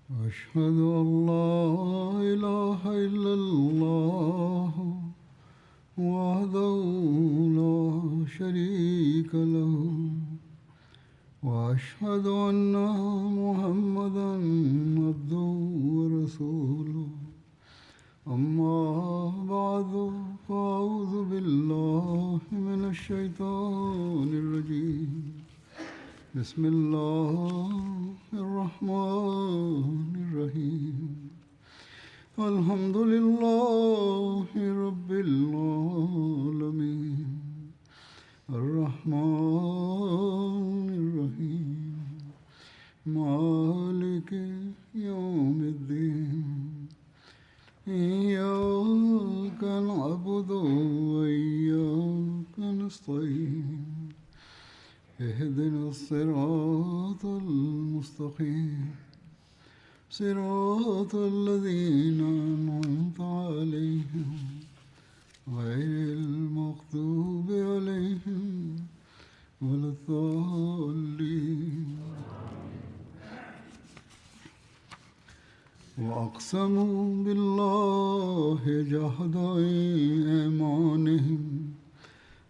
أشهد أن لا إله إلا الله وحده لا شريك له وأشهد أن محمدا عبده ورسوله أما بعد فأعوذ بالله من الشيطان الرجيم بسم الله الرحمن الرحيم الحمد لله رب العالمين الرحمن الرحيم مالك يوم الدين إياك نعبد وإياك نستعين اهدنا الصراط المستقيم صراط الذين أنعمت عليهم غير المغضوب عليهم ولا الضالين وأقسموا بالله جهد أيمانهم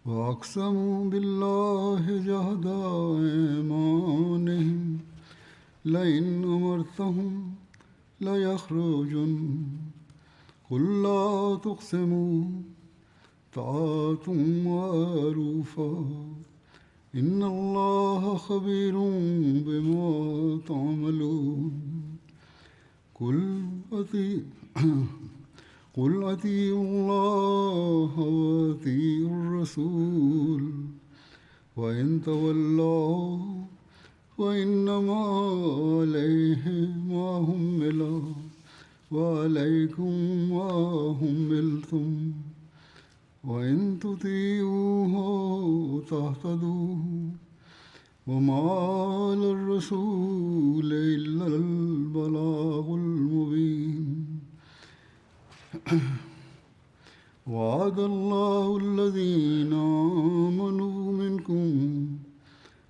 وأقسموا بالله جهد أيمانهم لئن أمرتهم ليخرجن قل لا تقسموا طاعة معروفة إن الله خبير بما تعملون قل أطيعوا الله وأطيعوا الرسول وإن تولوا فإنما عليه ما حمل وعليكم ما حملتم وإن تطيعوه تهتدوا وما على الرسول إلا البلاغ المبين وعد الله الذين آمنوا منكم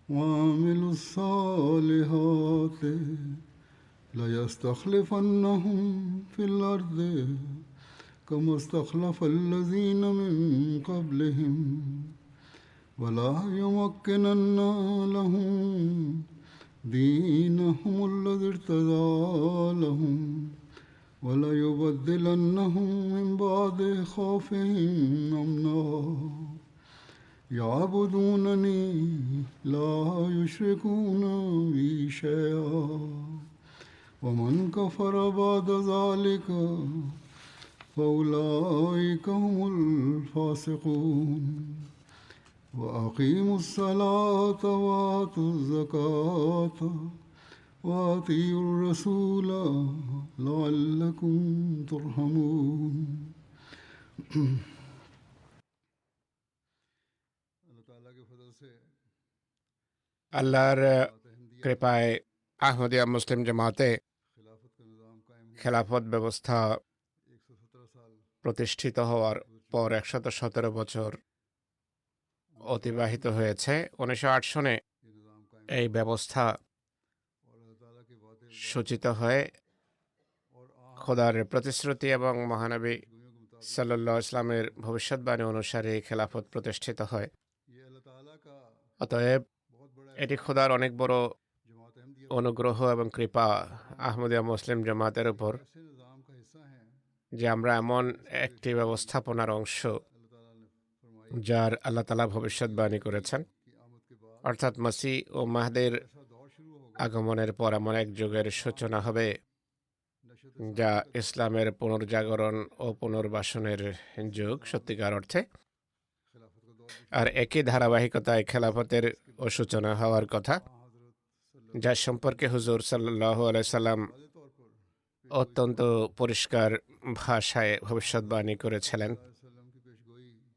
وعملوا الصالحات ليستخلفنهم في الأرض كما استخلف الذين من قبلهم ولا يمكنن لهم دينهم الذي ارتضى لهم ولا يبدلنهم من بعد خوفهم أمنا يعبدونني لا يشركون بي شيئا ومن كفر بعد ذلك فأولئك هم الفاسقون وأقيموا الصلاة وآتوا الزكاة وأطيعوا الرسول لعلكم ترحمون আল্লাহর কৃপায় আহমদিয়া মুসলিম জামাতে খেলাফত ব্যবস্থা প্রতিষ্ঠিত হওয়ার পর 117 বছর অতিবাহিত হয়েছে। 1908 সনে এই ব্যবস্থা সূচিত হয়ে খোদার প্রতিশ্রুতি এবং মহানবী সাল্লাল্লাহু আলাইহি ওয়াসাল্লামের ভবিষ্যৎবাণী অনুসারে খেলাফত প্রতিষ্ঠিত হয়। অতএব এটি খোদার অনেক বড় অনুগ্রহ এবং কৃপা আহমদিয়া মুসলিম জামাতের উপর যে আমরা এমন একটি ব্যবস্থাপনার অংশ যার আল্লাহ তাআলা ভবিষ্যৎবাণী করেছেন, অর্থাৎ মসিহ ও মাহদির আগমনের পর এমন এক যুগের সূচনা হবে যা ইসলামের পুনর্জাগরণ ও পুনর্বাসনের যুগ সত্যিকার অর্থে। আর একই ধারাবাহিকতায় খেলাফতের ও সূচনা হওয়ার কথা, যার সম্পর্কে হুজুর সাল্লাল্লাহু আলাইহি সাল্লাম অত্যন্ত পরিষ্কার ভাষায় ভবিষ্যৎবাণী করেছিলেন।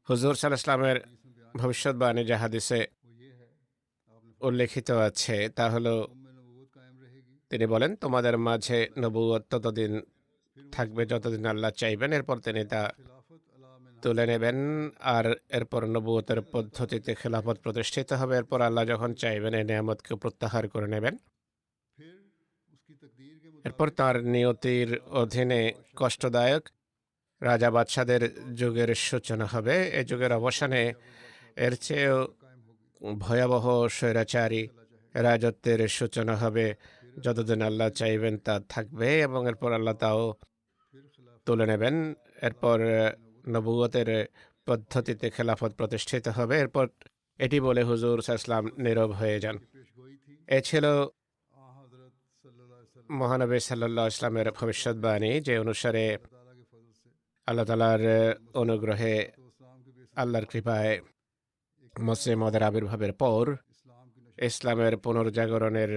হুজুর সাল্লাল্লাহু আলাইহি সাল্লামের ভবিষ্যৎবাণী যে হাদিসে উল্লেখিত আছে তা হলো, তিনি বলেন, তোমাদের মাঝে নবুয়ত ততদিন থাকবে যতদিন আল্লাহ চাইবেন, এরপর তিনি তা তুলে নেবেন আর এরপর নবুয়তের পদ্ধতিতে খেলাফত প্রতিষ্ঠিত হবে। এরপর আল্লাহ যখন চাইবেন এই নিয়ামতকে প্রত্যাহার করে নেবেন। এরপর তার নিয়তির অধীনে কষ্টদায়ক রাজা বাদশাদের যুগের সূচনা হবে। এই যুগের অবসানে এর চেয়েও ভয়াবহ স্বৈরাচারী রাজত্বের সূচনা হবে। যতদিন আল্লাহ চাইবেন তা থাকবে এবং এরপর আল্লাহ তাও তুলে নেবেন। এরপর নবুয়তের পদ্ধতিতে খেলাফত প্রতিষ্ঠিত হবে। এরপর এটি বলে হুজুর সাল্লাল্লাহু আলাইহি নীরব হয়ে যান। এ ছিল মহানবী সাল্লাল্লাহু আলাইহি ওয়াসাল্লামের ভবিষ্যৎবাণী, যে অনুসারে আল্লাহ তাআলার অনুগ্রহে, আল্লাহর কৃপায় মুসলিম মদের আবির্ভাবের পর ইসলামের পুনর্জাগরণের,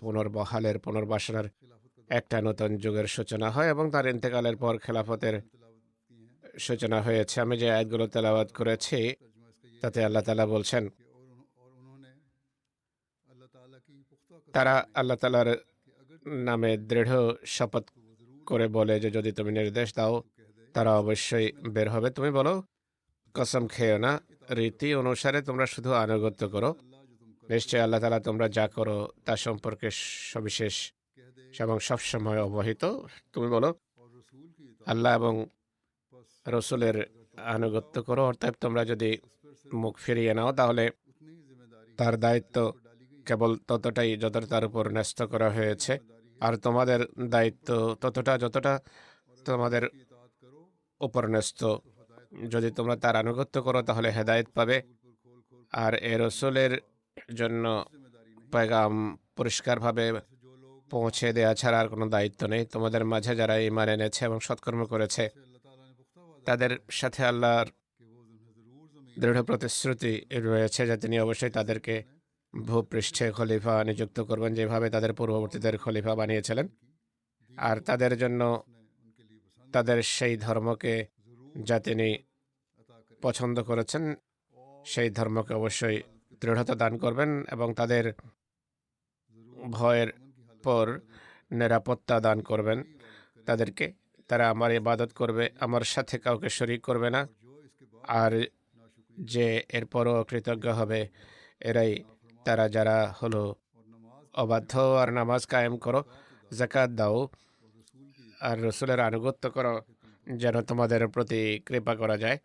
পুনর্বহালের, পুনর্বাসনের একটা নতুন যুগের সূচনা হয় এবং তার ইন্তেকালের পর খেলাফতের সূচনা হয়েছে। আমি যে আয়াতগুলো তেলাওয়াত করেছি তাতে আল্লাহ তাআলা বলছেন, তারা আল্লাহ তাআলার নামে দৃঢ় শপথ করে বলে যে যদি তুমি নির্দেশ দাও তারা অবশ্যই বের হবে। তুমি বলো কসম খেও না, রীতি অনুসারে তোমরা শুধু আনুগত্য করো। নিশ্চয় আল্লাহ তাআলা তোমরা যা করো তা সম্পর্কে সবিশেষ এবং সবসময় অবহিত। তুমি বলো আল্লাহ এবং রসুলের আনুগত্য করো, অর্থাৎ তোমরা যদি মুখ ফিরিয়ে নাও তাহলে তার দায়িত্ব কেবল ততটাই যতটা তার উপর ন্যস্ত করা হয়েছে, আর তোমাদের দায়িত্ব ততটা যতটা তোমাদের উপর ন্যস্ত। যদি তোমরা তার আনুগত্য করো তাহলে হেদায়েত পাবে। আর এ রসুলের জন্য পেগাম পরিষ্কারভাবে পৌঁছে দেওয়া ছাড়া আর কোনো দায়িত্ব নেই। তোমাদের মাঝে যারা ঈমান এনেছে এবং সৎকর্ম করেছে তাদের সাথে আল্লাহর দৃঢ় প্রতিশ্রুতি রয়েছে যে তিনি অবশ্যই তাদেরকে ভূপৃষ্ঠে খলিফা নিযুক্ত করবেন, যেভাবে তাদের পূর্ববর্তীদের খলিফা বানিয়েছিলেন। আর তাদের জন্য তাদের সেই ধর্মকে যা তিনি পছন্দ করেছেন সেই ধর্মকে অবশ্যই দৃঢ়তা দান করবেন এবং তাদের ভয়ের পর নিরাপত্তা দান করবেন তাদেরকে। তারা আমার ইবাদত করবে, আমার সাথে কাউকে শরীক করবে না। আর যে এরপরও কৃতজ্ঞ হবে এরাই তারা যারা হলো অবাধ্য। আর নামাজ কায়েম করো, যাকাত দাও, আর রসুলের আনুগত্য করো যেন তোমাদের প্রতি কৃপা করা যায়।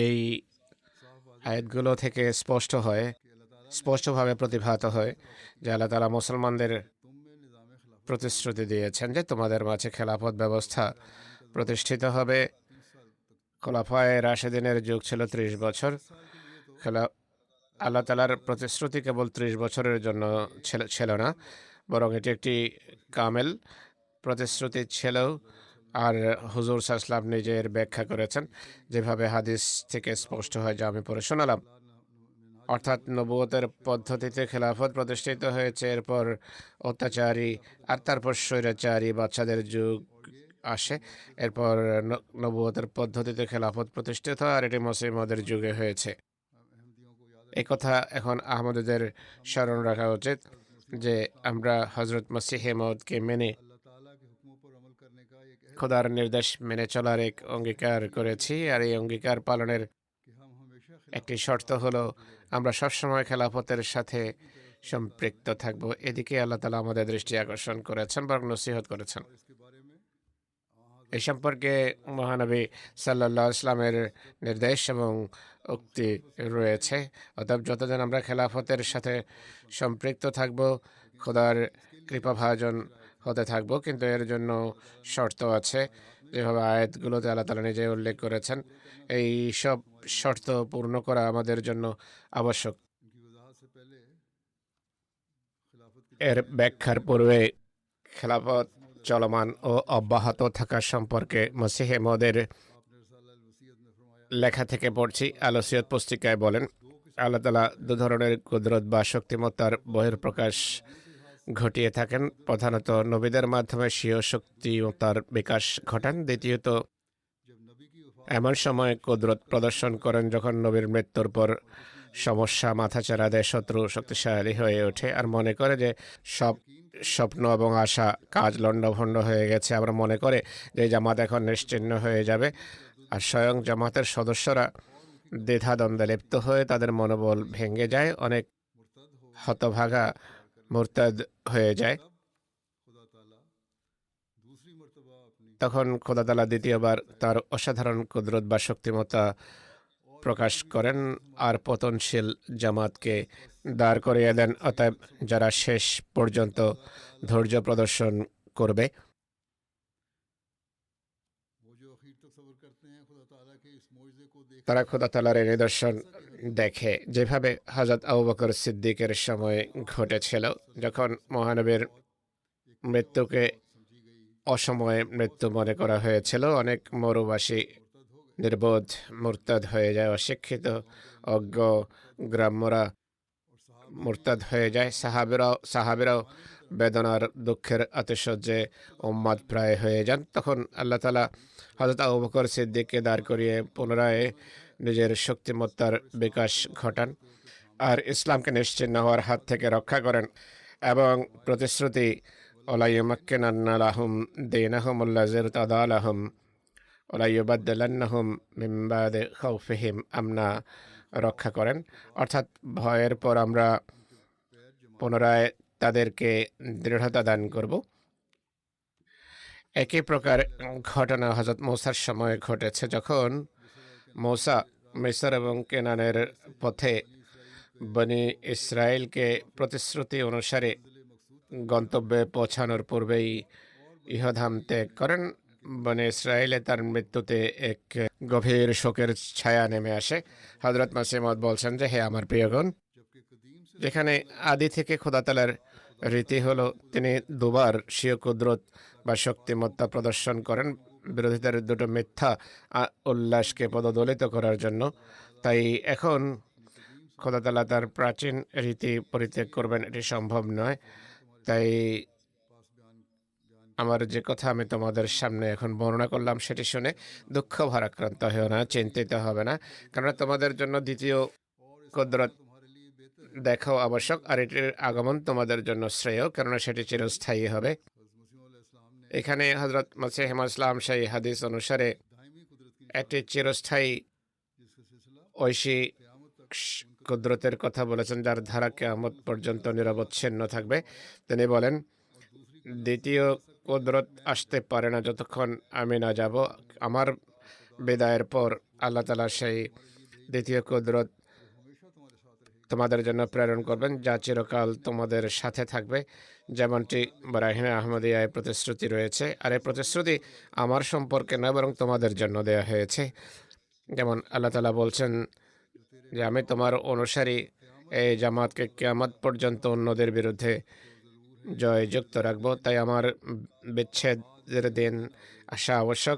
এই আয়াতগুলো থেকে স্পষ্টভাবে প্রতিভাত হয় যে আল্লাহ তাআলা মুসলমানদের প্রতিশ্রুতি দিয়েছেন যে তোমাদের মাঝে খেলাফত ব্যবস্থা প্রতিষ্ঠিত হবে। খোলাফায়ে রাশেদিনের যুগ ছিল 30 বছর। আল্লাহ তাআলার প্রতিশ্রুতি কেবল 30 বছরের জন্য ছিল না, বরং এটি একটি কামেল প্রতিশ্রুতি ছিল। আর হুজুর সাল্লাল্লাহু আলাইহি ওয়াসাল্লাম নিজের ব্যাখ্যা করেছেন, যেভাবে হাদিস থেকে স্পষ্ট হয় যা আমি পড়ে শোনালাম। অর্থাৎ নবুয়তের পদ্ধতিতে খেলাফত প্রতিষ্ঠিত হয়েছে, এরপর অত্যাচারী আর তারপর স্বৈরাচারী বাদশাদের যুগ আসে। এরপর নবুয়তের পদ্ধতিতে খেলাফত প্রতিষ্ঠিত হয়, আর এটি মুসলিমদের যুগে হয়েছে। এই কথা এখন আহমদীদের স্মরণ রাখা উচিত যে আমরা হযরত মসিহে মউদকে মেনে খোদার নির্দেশ মেনে চলার এক অঙ্গীকার করেছি। আর এই অঙ্গীকার পালনের একটি শর্ত হলো আমরা সবসময় খেলাফতের সাথে সম্পৃক্ত থাকব। এদিকে আল্লাহ তাআলা আমাদের দৃষ্টি আকর্ষণ করেছেন, বরং নসিহত করেছেন। এই সম্পর্কে মহানবী সাল্লাল্লাহু আলাইহি ওয়াসাল্লামের নির্দেশ এবং উক্তি রয়েছে। অতএব যতদিন আমরা খেলাফতের সাথে সম্পৃক্ত থাকব, খোদার কৃপাভাজন হতে থাকব, কিন্তু এর জন্য শর্ত আছে, যেভাবে আয়াতগুলোতে আল্লাহ তাআলা নিজে উল্লেখ করেছেন। এই সব শর্ত পূর্ণ করা আমাদের জন্য আবশ্যক। এর ব্যাখ্যার পূর্বে খেলাফত চলমান ও অব্যাহত থাকা সম্পর্কে মসিহে মউদের লেখা থেকে পড়ছি। আল-ওসিয়ত পুস্তিকায় বলেন, আল্লাহ তাআলা দু ধরনের কুদরত বা শক্তিমত্তার বহিঃপ্রকাশ ঘটিয়ে থাকেন। প্রধানত নবীদের মাধ্যমে স্বীয় শক্তিমত্তার বিকাশ ঘটান। দ্বিতীয়ত এমন সময় কুদরত প্রদর্শন করেন যখন নবীর মৃত্যুর পর সমস্যা মাথাচাড়া দেয়, শত্রু শক্তিশালী হয়ে ওঠে আর মনে করে যে সব স্বপ্ন এবং আশা কাজ লণ্ডভণ্ড হয়ে গেছে। আমরা মনে করে যে জামাত এখন নিশ্চিহ্ন হয়ে যাবে, আর স্বয়ং জামাতের সদস্যরা দ্বিধাদ্বন্দ্বে লিপ্ত হয়ে তাদের মনোবল ভেঙে যায়। অনেক হতভাগা মুরতাদ হয়ে যায়, खुदा ताला दूसरी मर्तबा अपनी তখন খোদা তাআলা দ্বিতীয়বার তার অসাধারণ কুদরত বা শক্তিমত্তা প্রকাশ করেন আর পতনশীল জামাতকে দাঁড় করিয়ে দেন। অতএব যারা শেষ পর্যন্ত ধৈর্য প্রদর্শন করবে वो जो आखिर तक सब्र करते हैं खुदा ताला के इस मौजज़े को देख তারা খোদা তাআলার এই নিদর্শন দেখে, যেভাবে হযরত আবু বকর সিদ্দিকের সময় ঘটেছিল, যখন মহানবীর মৃত্যুকে অসময়ে মৃত্যু মনে করা হয়েছিল। অনেক মরুবাসী নির্বোধ মুরতাদ হয়ে যায়, অশিক্ষিত অজ্ঞ গ্রাম্যরা মুরতাদ হয়ে যায়। সাহাবিরাও বেদনার দুঃখের আতিশয্যে উম্মাদ প্রায় হয়ে যান। তখন আল্লাহ তাআলা হযরত আবু বকর সিদ্দিককে দাঁড় করিয়ে পুনরায় নিজের শক্তিমত্তার বিকাশ ঘটান আর ইসলামকে নিশ্চিহ্ন হওয়ার হাত থেকে রক্ষা করেন এবং প্রতিশ্রুতি ওয়া ইউমাক্কিনান্না লাহুম দীনাহুম আল্লাযী ইরতাদা লাহুম ওয়া লা ইউবাদদিলান্নাহুম মিন বাদি খাউফিহিম আমনা রক্ষা করেন। অর্থাৎ ভয়ের পর আমরা পুনরায় তাদেরকে দৃঢ়তা দান করব। একই প্রকার ঘটনা হযরত মূসার সময় ঘটেছে, যখন মূসা মিসর এবং কেনানের পথে বনি ইসরায়েলকে প্রতিশ্রুতি অনুসারে গন্তব্যে পৌঁছানোর পূর্বেই ইহধাম ত্যাগ করেন। বনি ইসরায়েলে তার মৃত্যুতে এক গভীর শোকের ছায়া নেমে আসে। হযরত মসিহ মাউদ বলছেন যে, হে আমার প্রিয়গণ, যেখানে আদি থেকে খোদা তাআলার রীতি হলো তিনি দুবার স্বীয় কুদরত বা শক্তিমত্তা প্রদর্শন করেন বিরোধীদের দুটো মিথ্যা উল্লাসকে পদদলিত করার জন্য। তাই এখন খোদা তাআলা তার প্রাচীন রীতি পরিত্যাগ করবেন, এটি সম্ভব নয়। তাই আমার যে কথা আমি তোমাদের সামনে এখন বর্ণনা করলাম, সেটি শুনে দুঃখ ভারাক্রান্ত হও না, চিন্তিত হবে না, কারণ তোমাদের জন্য দ্বিতীয় কুদরত দেখাও আবশ্যক, আর এটির আগমন তোমাদের জন্য শ্রেয়, কেননা সেটি চিরস্থায়ী হবে। এখানে হযরত মসিহ মাউদ ইসলাম সেই হাদিস অনুসারে একটি চিরস্থায়ী ঐশী কুদরতের কথা বলেছেন, যার ধারা কিয়ামত পর্যন্ত নিরবচ্ছিন্ন থাকবে। তিনি বলেন, দ্বিতীয় কুদরত আসতে পারে না যতক্ষণ আমি না যাব। আমার বিদায়ের পর আল্লাহ তাআলা সেই দ্বিতীয় কুদরত তোমাদের জন্য প্রেরণ করবেন, যা চিরকাল তোমাদের সাথে থাকবে, যেমনটি বারাহিনে আহমদিয়ায় প্রতিশ্রুতি রয়েছে। আর এই প্রতিশ্রুতি আমার সম্পর্কে নয়, বরং তোমাদের জন্য দেয়া হয়েছে। যেমন আল্লাহ তাআলা বলছেন যে, আমি তোমার অনুসারী এই জামাতকে কিয়ামত পর্যন্ত অন্যদের বিরুদ্ধে জয়যুক্ত রাখবো। তাই আমার বিচ্ছেদের দিন আসা আবশ্যক,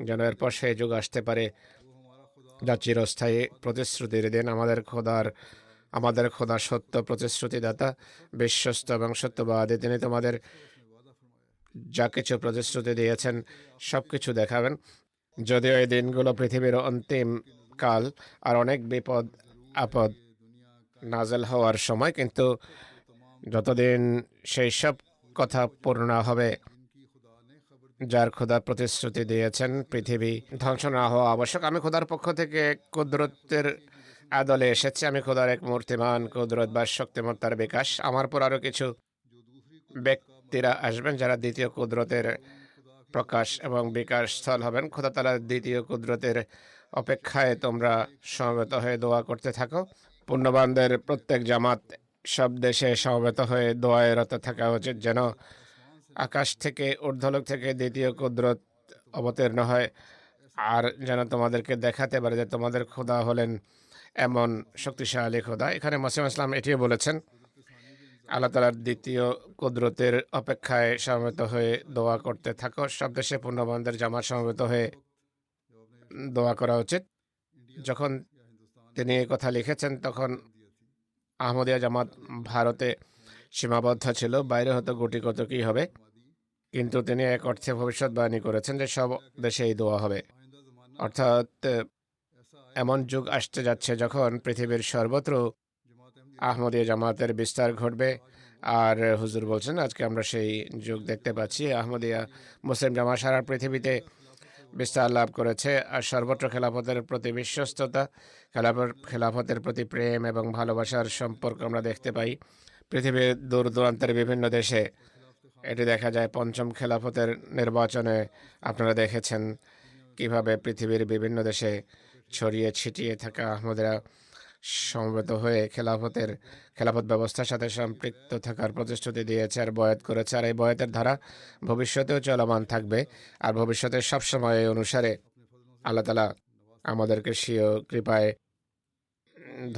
যেন এরপর সেই যুগ আসতে পারে যা চিরস্থায়ী প্রতিশ্রুতির দিন। আমাদের খোদা সত্য প্রতিশ্রুতিদাতা, বিশ্বস্ত এবং সত্যবাদী। তিনি তোমাদের যা কিছু প্রতিশ্রুতি দিয়েছেন সবকিছু দেখাবেন। যদিও এই দিনগুলো পৃথিবীর অন্তিম কাল আর অনেক বিপদ আপদ নাজেল হওয়ার সময়, কিন্তু যতদিন সেই সব কথা পূর্ণ হবে যার খোদা প্রতিশ্রুতি দিয়েছেন, পৃথিবী ধ্বংস না হওয়া আবশ্যক। আমি খোদার পক্ষ থেকে কুদরতের আদলে এসেছি। আমি খোদার এক মূর্তিমান কুদরত বা শক্তিমত্তার বিকাশ। আমার পর আরো কিছু ব্যক্তিরা আসবেন যারা দ্বিতীয় কুদরতের প্রকাশ এবং বিকাশ স্থল হবেন। খোদা তাআলার দ্বিতীয় কুদরতের অপেক্ষায় তোমরা সমবেত হয়ে দোয়া করতে থাকো। পুণ্যবানদের প্রত্যেক জামাত সব দেশে সমবেত হয়ে দোয়ায় রত থাকা উচিত, যেন আকাশ থেকে ঊর্ধ্বলোক থেকে দ্বিতীয় কুদরত অবতীর্ণ হয়, আর যেন তোমাদেরকে দেখাতে পারে যে তোমাদের খোদা হলেন এমন শক্তিশালী খোদা। এখানে মসিহ মাউদ ইসলাম এটিও বলেছেন, আল্লাহ তাআলার দ্বিতীয় কুদরতের অপেক্ষায় সমবেত হয়ে দোয়া করতে থাকো। সব দেশে পুণ্যবানদের জামাত সমবেত হয়ে দোয়া করা উচিত। যখন তিনি এই কথা লিখেছেন, তখন আহমদিয়া জামাত ভারতে সীমাবদ্ধ ছিল, বাইরে হয়তো গুটি কত কি হবে, কিন্তু তিনি এক অর্থে ভবিষ্যৎবাণী করেছেন যে সব দেশে এই দোয়া হবে। অর্থাৎ এমন যুগ আসতে যাচ্ছে যখন পৃথিবীর সর্বত্র আহমদিয়া জামাতের বিস্তার ঘটবে। আর হুজুর বলছেন, আজকে আমরা সেই যুগ দেখতে পাচ্ছি। আহমদিয়া মুসলিম জামাত সারা পৃথিবীতে বিস্তার লাভ করেছে, আর সর্বত্র খেলাফতের প্রতি বিশ্বস্ততা, খেলাফতের প্রতি প্রেম এবং ভালোবাসার সম্পর্ক আমরা দেখতে পাই। পৃথিবীর দূর দূরান্তের বিভিন্ন দেশে এটি দেখা যায়। পঞ্চম খেলাফতের নির্বাচনে আপনারা দেখেছেন কিভাবে পৃথিবীর বিভিন্ন দেশে ছড়িয়ে ছিটিয়ে থাকা আহমদরা সমবেত হয়ে খেলাফত ব্যবস্থার সাথে সম্পৃক্ত থাকার প্রতিশ্রুতি দিয়েছে আর বয়াত করেছে। আর এই বয়াতের ধারা ভবিষ্যতেও চলমান থাকবে। আর ভবিষ্যতে সবসময় এই অনুসারে আল্লাহ তাআলা আমাদেরকে স্বীয় কৃপায়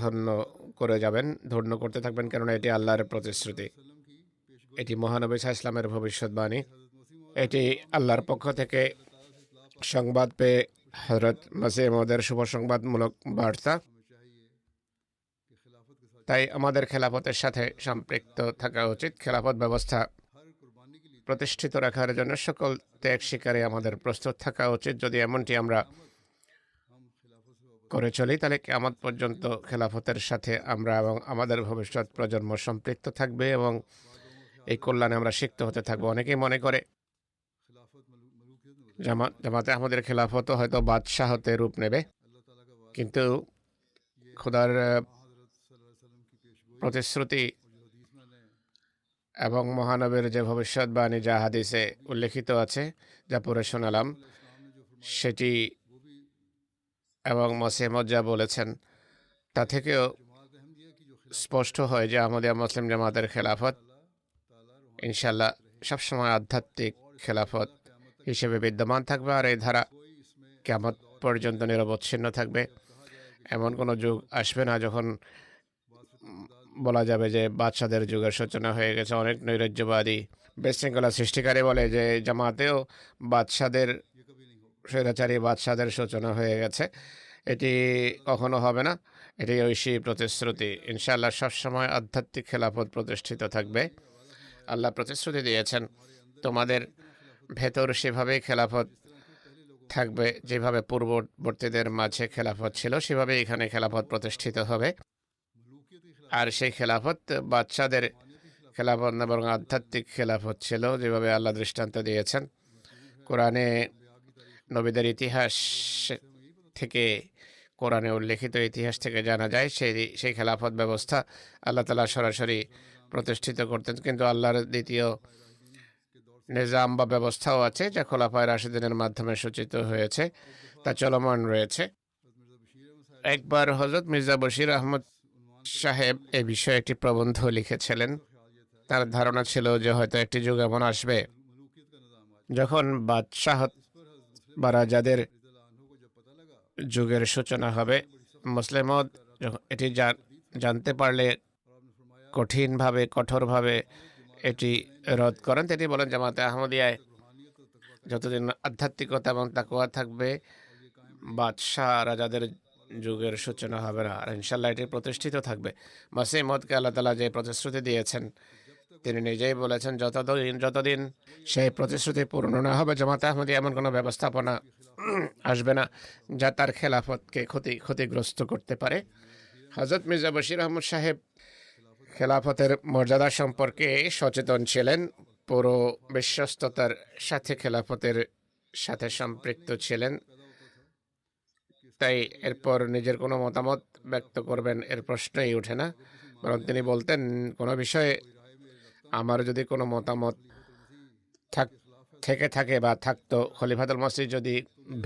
ধন্য করে যাবেন, ধন্য করতে থাকবেন, কেননা এটি আল্লাহর প্রতিশ্রুতি। এটি মহানবী সাল্লাল্লাহু আলাইহি ওয়াসাল্লামের ভবিষ্যৎবাণী। এটি আল্লাহর পক্ষ থেকে সংবাদ পেয়ে হযরত মসিহ মউদের শুভ সংবাদমূলক বার্তা। তাই আমাদের খেলাফতের সাথে সম্পৃক্ত থাকা উচিত। খেলাফত ব্যবস্থা প্রতিষ্ঠিত রাখার জন্য সকল ত্যাগ স্বীকারে আমাদের প্রস্তুত থাকা উচিত। যদি এমনটি আমরা করে চলি, তাহলে কিয়ামত পর্যন্ত খেলাফতের সাথে আমরা এবং আমাদের ভবিষ্যৎ প্রজন্ম সম্পৃক্ত থাকবে এবং এই কল্যাণে আমরা সিক্ত হতে থাকবো। অনেকেই মনে করে জামাতে আহমদের খেলাফত হয়তো বাদশাহতে রূপ নেবে, কিন্তু খোদার প্রতিশ্রুতি এবং মহানবীর যে ভবিষ্যৎবাণী যা হাদিসে উল্লেখিত আছে, যা পড়ে শোনালাম, সেটি এবং মসিহ মউদ যা বলেছেন তা থেকেও স্পষ্ট হয় যে আহমদিয়া মুসলিম জামাতের খেলাফত ইনশাল্লাহ সবসময় আধ্যাত্মিক খেলাফত হিসেবে বিদ্যমান থাকবে। আর এই ধারা কিয়ামত পর্যন্ত নিরবচ্ছিন্ন থাকবে। এমন কোনো যুগ আসবে না যখন বলা যাবে যে বাদশাদের যুগের সূচনা হয়ে গেছে। অনেক নৈরাজ্যবাদী বিশৃঙ্খলা সৃষ্টিকারী বলে যে জামাতেও স্বৈরাচারী বাদশাদের সূচনা হয়ে গেছে। এটি কখনো হবে না। এটি ঐশী প্রতিশ্রুতি। ইনশাআল্লাহ সবসময় আধ্যাত্মিক খেলাফত প্রতিষ্ঠিত থাকবে। আল্লাহ প্রতিশ্রুতি দিয়েছেন, তোমাদের ভেতর সেভাবেই খেলাফত থাকবে, যেভাবে পূর্ববর্তীদের মাঝে খেলাফত ছিল সেভাবে এখানে খেলাফত প্রতিষ্ঠিত হবে। আর সেই খেলাফত বাদশাদের খেলাফত এবং আধ্যাত্মিক খেলাফত ছিল, যেভাবে আল্লাহ দৃষ্টান্ত দিয়েছেন। কোরআনে নবীদের ইতিহাস থেকে, কোরআনে উল্লেখিত ইতিহাস থেকে জানা যায় সেই খেলাফত ব্যবস্থা আল্লাহ তাআলা সরাসরি প্রতিষ্ঠিত করতেন। কিন্তু আল্লাহর দ্বিতীয় নিজাম বা ব্যবস্থাও আছে, যা খোলাফায়ে রাশিদিনের মাধ্যমে সূচিত হয়েছে, তা চলমান রয়েছে। একবার হযরত মির্জা বশির আহমদ সাহেব এ বিষয়ে একটি প্রবন্ধ লিখেছিলেন। তার ধারণা ছিল যে হয়তো একটি যুগ এমন আসবে যখন বাদশাহত বা রাজাদের যুগের সূচনা হবে। মুসলিম মউদ এটি জানতে পারলে কঠোরভাবে এটি রদ করেন। তিনি বলেন, জামাতে আহমদিয়ায় যতদিন আধ্যাত্মিকতা এবং তাকওয়া থাকবে, বাদশাহ রাজাদের যুগের সূচনা হবে না। আর ইনশাল্লাহ এটি প্রতিষ্ঠিত থাকবে। মসিহ মউদকে আল্লাহ তাআলা যে প্রতিশ্রুতি দিয়েছেন, তিনি নিজেই বলেছেন, যতদিন সেই প্রতিশ্রুতি পূর্ণ না হবে, জামাতে আহমদিয়া এমন কোনো ব্যবস্থাপনা আসবে না যা তার খেলাফতকে ক্ষতিগ্রস্ত করতে পারে। হযরত মির্জা বশির আহমদ সাহেব খেলাফতের মর্যাদা সম্পর্কে সচেতন ছিলেন, পুরো বিশ্বস্ততার সাথে খেলাফতের সাথে সম্পৃক্ত ছিলেন। তাই এরপর নিজের কোনো মতামত ব্যক্ত করবেন এর প্রশ্নই ওঠে না। বরং তিনি বলতেন, কোনো বিষয়ে আমার যদি কোনো মতামত থেকে থাকে বা থাকতো, খলিফাতুল মসিহ যদি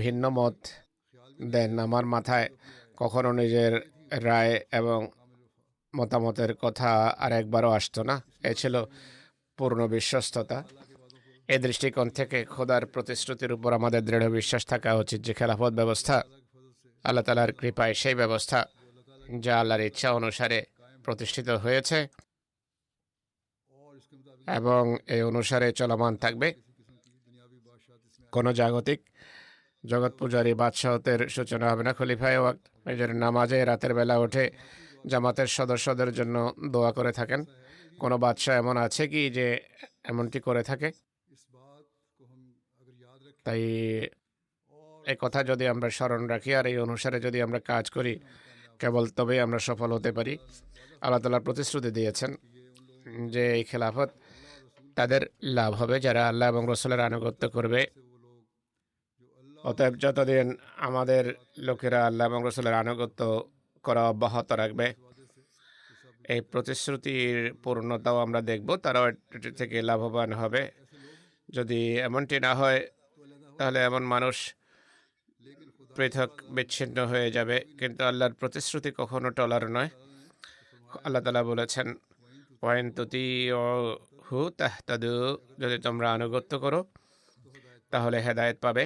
ভিন্ন মত দেন, আমার মাথায় কখনো নিজের রায় এবং মতামতের কথা আর একবারও আসতো না। এ ছিল পূর্ণ বিশ্বস্ততা। এই দৃষ্টিকোণ থেকে খোদার প্রতিশ্রুতির উপর আমাদের দৃঢ় বিশ্বাস থাকা উচিত যে খেলাফত ব্যবস্থা আল্লাহ তাআলার কৃপায় সেই ব্যবস্থা যা আল্লাহর ইচ্ছা অনুসারে প্রতিষ্ঠিত হয়েছে এবং এই অনুসারে চলমান থাকবে। কোনো জগৎ পূজারী বাদশাহতের সূচনা হবে না। খলিফায়ে ওয়াক্ত নিজের নামাজে রাতের বেলা উঠে জামাতের সদস্যদের জন্য দোয়া করে থাকেন। কোনো বাদশাহ এমন আছে কি যে এমনটি করে থাকে? তাই এই কথা যদি আমরা স্মরণ রাখি আর এই অনুসারে যদি আমরা কাজ করি, কেবল তবেই আমরা সফল হতে পারি। আল্লাহ তাআলা প্রতিশ্রুতি দিয়েছেন যে এই খেলাফত তাদের লাভ হবে যারা আল্লাহ এবং রাসূলের আনুগত্য করবে। অতএব যতদিন আমাদের লোকেরা আল্লাহ এবং রাসূলের আনুগত্য করা অব্যাহত রাখবে, এই প্রতিশ্রুতির পূর্ণতাও আমরা দেখব, তারাও এটি থেকে লাভবান হবে। যদি এমনটি না হয় তাহলে এমন মানুষ পৃথক বিচ্ছিন্ন হয়ে যাবে। কিন্তু আল্লাহর প্রতিশ্রুতি কখনো টলার নয়। আল্লাহ তাআলা বলেছেন, ওয়াইন তুতিউহু তাহতাদু, যদি তোমরা আনুগত্য করো তাহলে হেদায়েত পাবে,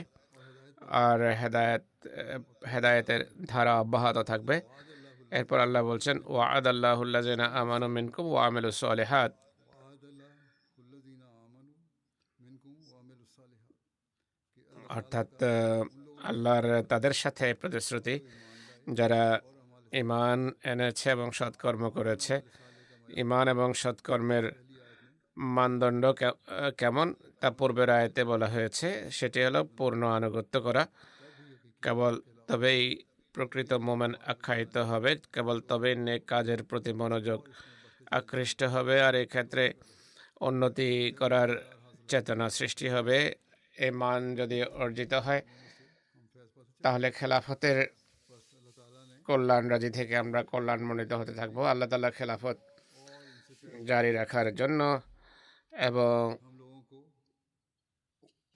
আর হেদায়েতের ধারা অব্যাহত থাকবে। এরপর আল্লাহ বলছেন, ওয়াদাল্লাহুল্লাযিনা আমানু মিনকুম ওয়া আমিলুস সালিহাত, অর্থাৎ আল্লাহর তাদের সাথে প্রতিশ্রুতি যারা ঈমান এনেছে এবং সৎকর্ম করেছে। ঈমান এবং সৎকর্মের মানদণ্ড কেমন তা পূর্বের আয়াতে বলা হয়েছে, সেটি হলো পূর্ণ আনুগত্য করা। কেবল তবেই প্রকৃত মোমেন আখ্যায়িত হবে, কেবল তবেই নেক কাজের প্রতি মনোযোগ আকৃষ্ট হবে, আর এই ক্ষেত্রে উন্নতি করার চেতনা সৃষ্টি হবে। এই মান যদি অর্জিত হয় তাহলে খেলাফতের কল্যাণ রাজি থেকে আমরা কল্যাণমণ্ডিত হতে থাকবো। আল্লাহ তাআলা খেলাফত জারি রাখার জন্য এবং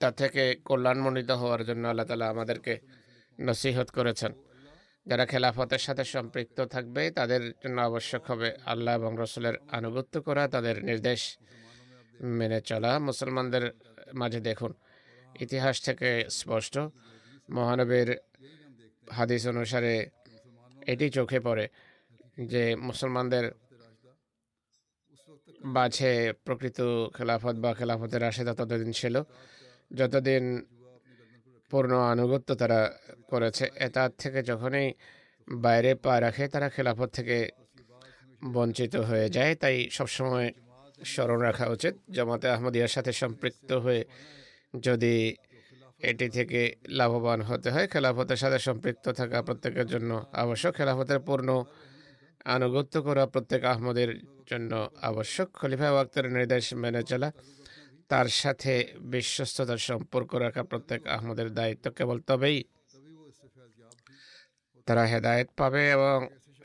তা থেকে কল্যাণমণ্ডিত হওয়ার জন্য আল্লাহ তাআলা আমাদেরকে নসিহত করেছেন। যারা খেলাফতের সাথে সম্পৃক্ত থাকবে তাদের জন্য আবশ্যক হবে আল্লাহ এবং রসুলের আনুগত্য করা, তাদের নির্দেশ মেনে চলা। মুসলমানদের মাঝে দেখুন, ইতিহাস থেকে স্পষ্ট, মহানবীর হাদিস অনুসারে এটি চোখে পড়ে যে মুসলমানদের মাঝে প্রকৃত খেলাফত বা খেলাফতের রাশেদা ততদিন ছিল যতদিন পূর্ণ আনুগত্য তারা করেছে। এতার থেকে যখনই বাইরে পা রাখে তারা খেলাফত থেকে বঞ্চিত হয়ে যায়। তাই সবসময় স্মরণ রাখা উচিত, জামাতে আহমদিয়ার সাথে সম্পৃক্ত হয়ে যদি এটি থেকে লাভবান হতে হয়, খেলাফতের সাথে সম্পৃক্ত থাকা প্রত্যেকের জন্য আবশ্যক। খেলাফতের পূর্ণ আনুগত্য করা প্রত্যেক আহমদের জন্য আবশ্যক। খলিফা ওয়াক্তের নির্দেশ মেনে চলা, তার সাথে বিশ্বস্ততার সম্পর্ক রাখা প্রত্যেক আহমদের দায়িত্ব। কেবল তবেই তারা হেদায়েত পাবে এবং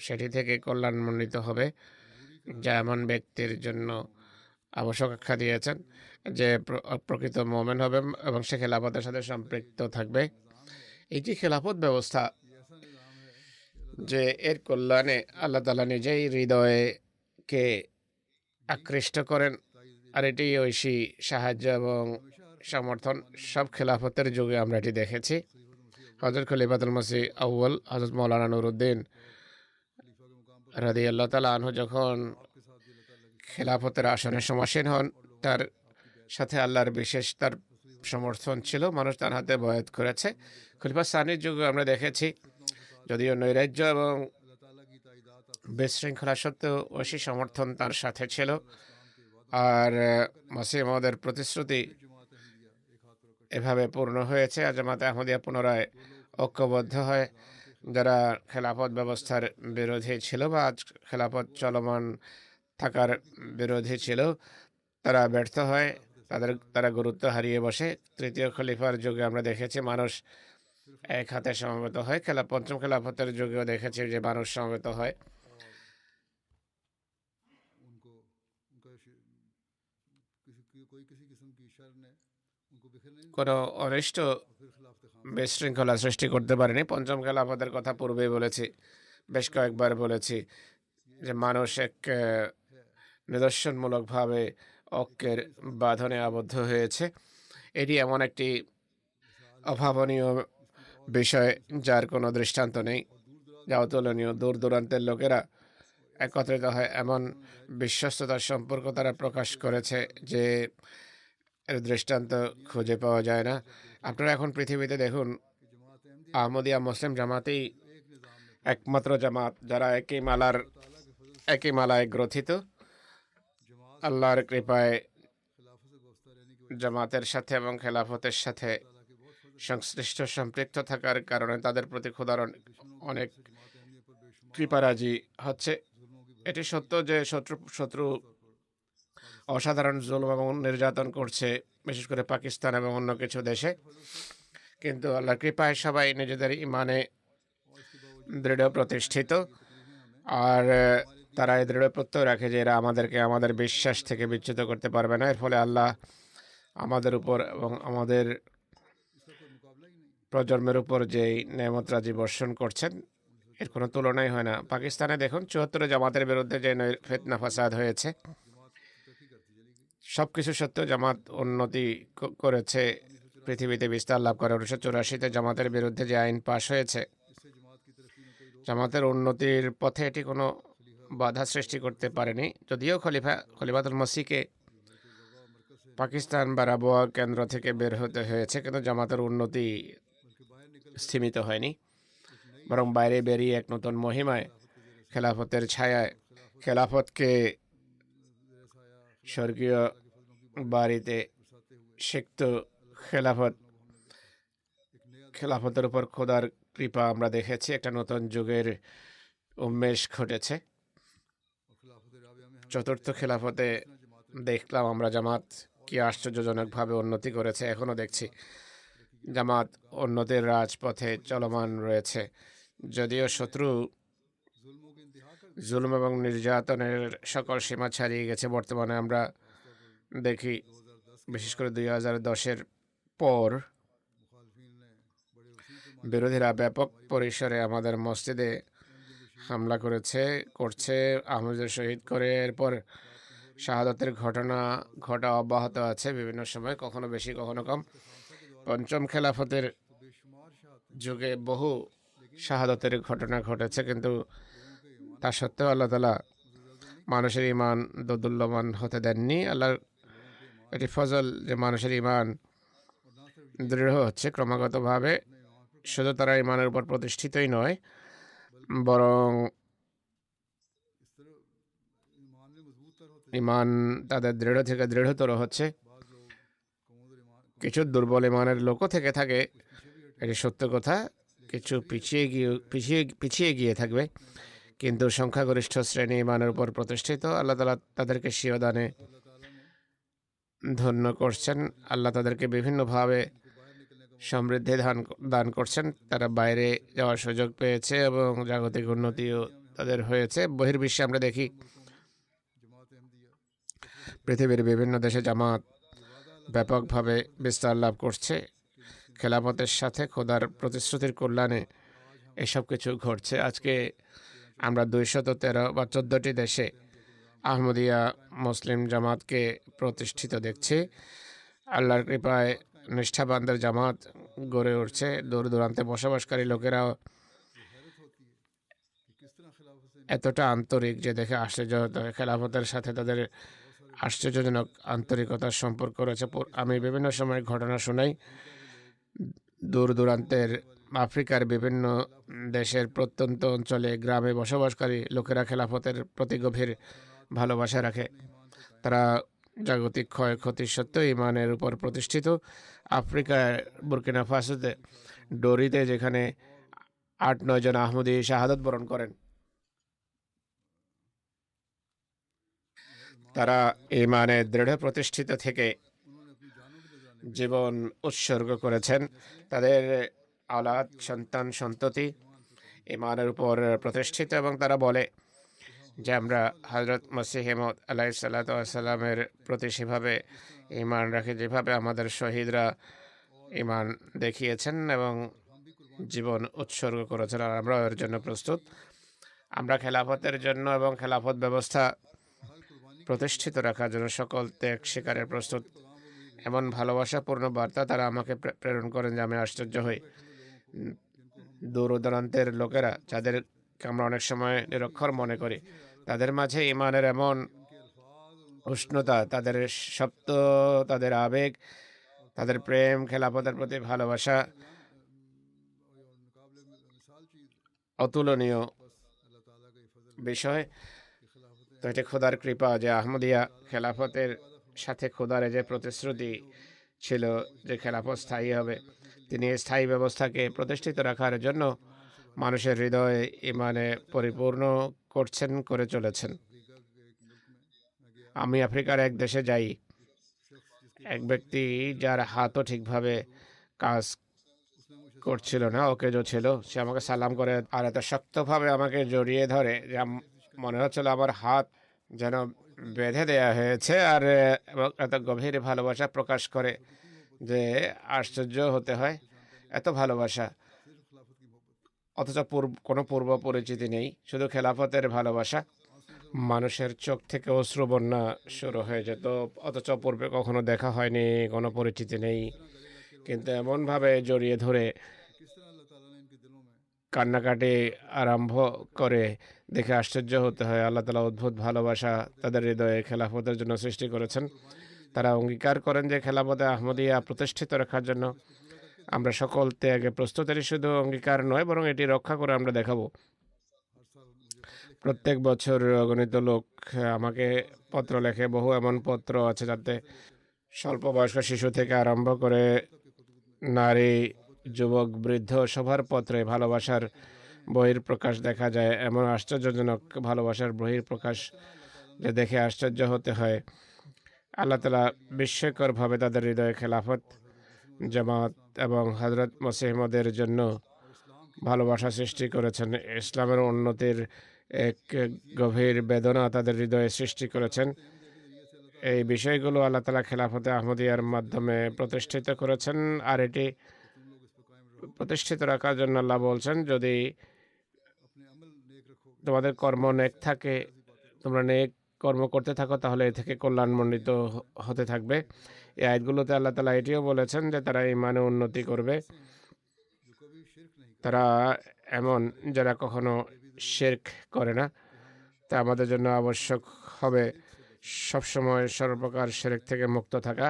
সেটি থেকে কল্যাণমণ্ডিত হবে। যা এমন ব্যক্তির জন্য আবশ্যক আখ্যা দিয়েছেন যে প্রকৃত মোমেন হবে এবং সে খেলাফতের সাথে সম্পৃক্ত থাকবে। এইটি খেলাফত ব্যবস্থা যে এর কল্যাণে আল্লাহ তাআলা নিজেই হৃদয়কে আকৃষ্ট করেন, আর এটি ঐশী সাহায্য এবং সমর্থন। সব খেলাফতের যুগে আমরা এটি দেখেছি। হযরত খলিফাতুল মসিহ আউয়াল হযরত মাওলানা নুরউদ্দিন রাদিয়াল্লাহু তাআলা আনহু যখন খেলাফতের আসনে সমাসীন হন, তার সাথে আল্লাহর বিশেষ তার সমর্থন ছিল, মানুষ তার হাতে বয়াত করেছে। খলিফা সানির যুগে আমরা দেখেছি, যদিও নৈরাজ্য এবং বিশৃঙ্খলা সত্ত্বেও ঐশী সমর্থন তার সাথে ছিল। আর মসিহ মাউদের প্রতিশ্রুতি এভাবে পূর্ণ হয়েছে। আর জামাতে আহমদিয়া পুনরায় ঐক্যবদ্ধ হয়। যারা খেলাফত ব্যবস্থার বিরোধী ছিল বা খেলাফত চলমান থাকার বিরোধী ছিল, তারা ব্যর্থ হয়, তারা গুরুত্ব হারিয়ে বসে। তৃতীয় খলিফার যুগে আমরা দেখেছি মানুষ এক হাতে সমবেত হয়। পঞ্চম খেলাফতের যুগেও দেখেছি যে মানুষ সমবেত হয়। কোনো অনিষ্ট বিশৃঙ্খলা সৃষ্টি করতে পারেনি। পঞ্চম খেলাফতের কথা পূর্বেই বলেছি, বেশ কয়েকবার বলেছি যে মানুষ এক নিদর্শনমূলকভাবে ঐক্যের বাঁধনে আবদ্ধ হয়েছে। এটি এমন একটি অভাবনীয় বিষয় যার কোনো দৃষ্টান্ত নেই, যা অতুলনীয়। দূর দূরান্তের লোকেরা একত্রিত হয়, এমন বিশ্বস্ততার সম্পর্ক তারা প্রকাশ করেছে যে এর দৃষ্টান্ত খুঁজে পাওয়া যায় না। আপনারা এখন পৃথিবীতে দেখুন, আহমদিয়া মুসলিম জামাতেই একমাত্র জামাত যারা একই মালায় গ্রথিত। আল্লাহর কৃপায় জামাতের সাথে এবং খেলাফতের সাথে সংশ্লিষ্ট সম্পৃক্ত থাকার কারণে তাদের প্রতি খোদার অনেক কৃপারাজি হচ্ছে। এটি সত্য যে শত্রু অসাধারণ জুলুম এবং নির্যাতন করছে, বিশেষ করে পাকিস্তান এবং অন্য কিছু দেশে। কিন্তু আল্লাহর কৃপায় সবাই নিজেদের ইমানে দৃঢ় প্রতিষ্ঠিত। আর তারা এই দৃঢ় প্রত্যয় রাখে যে এরা আমাদেরকে আমাদের বিশ্বাস থেকে বিচ্যুত করতে পারবে না। এর ফলে আল্লাহ আমাদের উপর এবং আমাদের প্রজন্মের উপর যেই নেয়ামত রাজি বর্ষণ করছেন এর কোনো তুলনাই হয় না। পাকিস্তানে দেখুন ৭৪ জামাতের বিরুদ্ধে যে ফিতনা ফাসাদ হয়েছে, সবকিছু সত্ত্বেও জামাত উন্নতি করেছে, পৃথিবীতে বিস্তার লাভ করে। ১৯৮৪-তে জামাতের বিরুদ্ধে যে আইন পাশ হয়েছে, জামাতের উন্নতির পথে এটি কোনো বাধা সৃষ্টি করতে পারেনি। যদিও খলিফাতুল মসিহকে পাকিস্তান বা রাবোয়া কেন্দ্র থেকে বের হতে হয়েছে, কিন্তু জামাতের উন্নতি স্থিমিত হয়নি, বরং বাইরে বেরিয়ে এক নতুন মহিমায় খেলাফতের ছায়ায় খেলাফতকে স্বর্গীয় বাড়িতে সিক্ত খেলাফতের উপর খোদার কৃপা আমরা দেখেছি। একটা নতুন যুগের উন্মেষ ঘটেছে। চতুর্থ খেলাফতে দেখলাম আমরা জামাত কি আশ্চর্যজনকভাবে উন্নতি করেছে। এখনো দেখছি জামাত উন্নতির রাজপথে চলমান রয়েছে। যদিও শত্রু জুলুম এবং নির্যাতনের সকল সীমা ছাড়িয়ে গেছে, বর্তমানে আমরা দেখি বিশেষ করে 2010-এর পর বিরোধীরা ব্যাপক পরিসরে আমাদের মসজিদে হামলা করছে, আহমদের শহীদ করে। এরপর শাহাদাতের ঘটা অব্যাহত আছে বিভিন্ন সময়, কখনো বেশি কখনো কম। পঞ্চম খেলাফতের যুগে বহু শাহাদাতের ঘটনা ঘটেছে, কিন্তু তা সত্ত্বেও আল্লাহ তাআলা মানুষের ঈমান দোদুল্যমান হতে দেননি। আল্লাহর এটি ফজল যে মানুষের ঈমান দৃঢ় হচ্ছে ক্রমাগতভাবে। শুধু তারা ঈমানের উপর প্রতিষ্ঠিতই নয়, বরং ঈমান তাদের দৃঢ় থেকে দৃঢ়তর হচ্ছে। কিছু দুর্বল ঈমানের লোকও থেকে থাকে, এটি সত্য কথা। কিছু পিছিয়ে গিয়ে থাকবে, কিন্তু সংখ্যাগরিষ্ঠ শ্রেণী ঈমানের উপর প্রতিষ্ঠিত। আল্লাহ তাআলা তাদেরকে স্বীয় দানে ধন্য করছেন। আল্লাহ তাদেরকে বিভিন্নভাবে সমৃদ্ধি দান করছেন। তারা বাইরে যাওয়ার সুযোগ পেয়েছে এবং জাগতিক উন্নতিও তাদের হয়েছে। বহির্বিশ্বে আমরা দেখি পৃথিবীর বিভিন্ন দেশে জামাত ব্যাপকভাবে বিস্তার লাভ করছে। খেলাফতের সাথে খোদার প্রতিশ্রুতির কল্যাণে এসব কিছু ঘটছে। আজকে আমরা 213 বা 14টি দেশে আহমদিয়া মুসলিম জামাতকে প্রতিষ্ঠিত দেখছি। আল্লাহর কৃপায় নিষ্ঠাবানদের জামাত গড়ে উঠছে। দূর দূরান্তে বসবাসকারী লোকেরাও এতটা আন্তরিক যে দেখে আশ্চর্য হতে হয়। খেলাফতের সাথে তাদের আশ্চর্যজনক আন্তরিকতার সম্পর্ক রয়েছে। আমি বিভিন্ন সময় ঘটনা শোনাই, দূর দূরান্তের আফ্রিকার বিভিন্ন দেশের প্রত্যন্ত অঞ্চলে গ্রামে বসবাসকারী লোকেরা খেলাফতের প্রতি গভীর ভালোবাসা রাখে। তারা জাগতিক ক্ষয়ক্ষতি সত্ত্বেও ঈমানের উপর প্রতিষ্ঠিত। আফ্রিকার বুর্কিনা ফাসোতে ডোরিতে যেখানে 8-9 জন আহমদী শাহাদাত বরণ করেন, তারা ঈমানে দৃঢ় প্রতিষ্ঠিত থেকে জীবন উৎসর্গ করেছেন। তাদের আওলাদ সন্তান সন্ততি ঈমানের উপর প্রতিষ্ঠিত এবং তারা বলে যে আমরা হযরত মসিহ মাউদ আলাইহিস সালাতু ওয়াস সালামের প্রতি সেভাবে ঈমান রাখি যেভাবে আমাদের শহীদরা ঈমান দেখিয়েছেন এবং জীবন উৎসর্গ করেছেন, আর আমরা এর জন্য প্রস্তুত। আমরা খেলাফতের জন্য এবং খেলাফত ব্যবস্থা প্রতিষ্ঠিত রাখার জন্য সকল ত্যাগ স্বীকারের প্রস্তুত। এমন ভালোবাসাপূর্ণ বার্তা তারা আমাকে প্রেরণ করেন যে আমি আশ্চর্য হই। দূর দূরান্তের লোকেরা, যাদেরকে আমরা অনেক সময় নিরক্ষর মনে করি, তাদের মাঝে ঈমানের এমন উষ্ণতা, তাদের শব্দ, তাদের আবেগ, তাদের প্রেম, খেলাফতের প্রতি ভালোবাসা অতুলনীয় বিষয়। তো এটা খোদার কৃপা যে আহমদিয়া খেলাফতের সাথে খোদার যে প্রতিশ্রুতি ছিল যে খেলাফত স্থায়ী হবে, তিনি স্থায়ী ব্যবস্থাকে প্রতিষ্ঠিত রাখার জন্য মানুষের হৃদয় ঈমানে পরিপূর্ণ করে চলেছেন। আমি আফ্রিকার এক দেশে যাই, এক ব্যক্তি যার হাতও ঠিকভাবে কাজ করছিল না, অকেজো ছিল, সে আমাকে সালাম করে আর এত শক্তভাবে আমাকে জড়িয়ে ধরে যে মনে হচ্ছিল আমার হাত যেন বেঁধে দেয়া হয়েছে, আর এবং এত গভীর ভালোবাসা প্রকাশ করে যে আশ্চর্য হতে হয়। এত ভালোবাসা, অথচ কোনো পূর্ব পরিচিতি নেই, শুধু খেলাফতের ভালোবাসা। মানুষের চোখ থেকে অশ্রু বন্যা শুরু হয়ে যেত, অথচ পূর্বে কখনো দেখা হয়নি, কোনো পরিচিতি নেই, কিন্তু এমনভাবে জড়িয়ে ধরে কান্নাকাটি আরম্ভ করে দেখে আশ্চর্য হতে হয়। আল্লাহ তাআলা অদ্ভুত ভালোবাসা তাদের হৃদয়ে খেলাফতের জন্য সৃষ্টি করেছেন। তারা অঙ্গীকার করেন যে খেলাফতে আহমদিয়া প্রতিষ্ঠিত রাখার জন্য আমরা সকল ত্যাগে প্রস্তুতেরই শুধু অঙ্গীকার নয়, বরং এটি রক্ষা করে আমরা দেখাবো। প্রত্যেক বছর অগণিত লোক আমাকে পত্র লেখে। বহু এমন পত্র আছে যাতে স্বল্প বয়স্ক শিশু থেকে আরম্ভ করে নারী, যুবক, বৃদ্ধ সবার পত্রে ভালোবাসার বহিঃপ্রকাশ দেখা যায়। এমন আশ্চর্যজনক ভালোবাসার বহিঃপ্রকাশ যে দেখে আশ্চর্য হতে হয়। আল্লাহ তাআলা বিস্ময়করভাবে তাদের হৃদয়ে খেলাফত, জামাত এবং হযরত মসিহ মদের জন্য ভালোবাসা সৃষ্টি করেছেন। ইসলামের উন্নতির এক গভীর বেদনা তাদের হৃদয়ে সৃষ্টি করেছেন। এই বিষয়গুলো আল্লাহ তাআলা খেলাফতে আহমদিয়ার মাধ্যমে প্রতিষ্ঠিত করেছেন। আর এটি প্রতিষ্ঠিত রাখার জন্য আল্লাহ বলছেন, যদি তোমাদের কর্ম নেক থাকে, তোমরা নেক কর্ম করতে থাকো, তাহলে এ থেকে কল্যাণমণ্ডিত হতে থাকবে। এই আয়াতগুলোতে আল্লাহ তাআলা এটিও বলেছেন যে তারা ঈমানে উন্নতি করবে। তারা এমন যারা কখনো শিরক করে না। তা আমাদের জন্য আবশ্যক হবে সবসময় সর্বপ্রকার শিরক থেকে মুক্ত থাকা।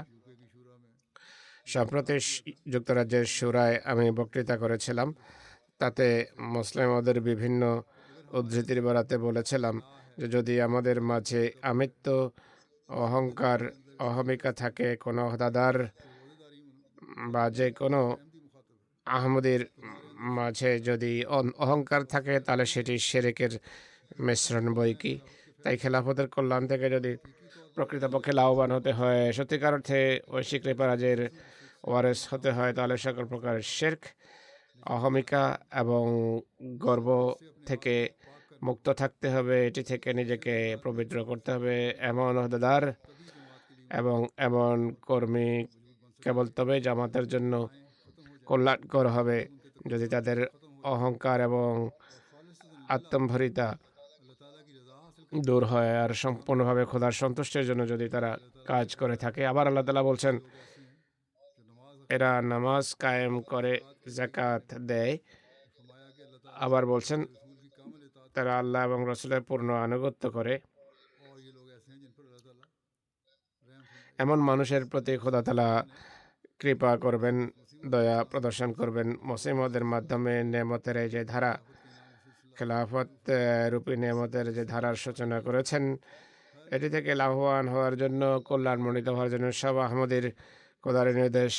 সম্প্রতি যুক্তরাজ্যের শুরায় আমি বক্তৃতা করেছিলাম। তাতে মুসলিম ওদের বিভিন্ন উদ্ধৃতির বরাতে বলেছিলাম যে যদি আমাদের মাঝে আমিত্ব, অহংকার, অহমিকা থাকে, কোনো হদাদার বা যে কোনো আহমদীর মাঝে যদি অহংকার থাকে, তাহলে সেটি শিরকের মিশ্রণ বই কি। তাই খেলাফতের কল্যাণ থেকে যদি প্রকৃতপক্ষে লাভবান হতে হয়, সত্যিকার অর্থে ঐশী কৃপারাজের ওয়ারেস হতে হয়, তাহলে সকল প্রকার শিরক, অহমিকা এবং গর্ব থেকে মুক্ত থাকতে হবে। এটি থেকে নিজেকে পবিত্র করতে হবে। এমন ওহদেদার এবং এমন কর্মী কেবল তবেই জামাতের জন্য কল্যাণকর হবে যদি তাদের অহংকার এবং আত্মম্ভরিতা দূর হয়, আর সম্পূর্ণভাবে খোদার সন্তুষ্টির জন্য যদি তারা কাজ করে থাকে। আবার আল্লাহ তাআলা বলছেন, এরা নামাজ কায়েম করে, যাকাত দেয়। আবার বলছেন, তারা আল্লাহ এবং রাসূলের পূর্ণ আনুগত্য করে। এমন মানুষের প্রতি খোদা তাআলা কৃপা করবেন, দয়া প্রদর্শন করবেন। মসিহ মদের মাধ্যমে নেমতের এই যে ধারা, খেলাফত রূপী নেমতের যে ধারার সূচনা করেছেন, এটি থেকে লাভবান হওয়ার জন্য, কল্যাণমণ্ডিত হওয়ার জন্য সব আহমদীর খোদার নির্দেশ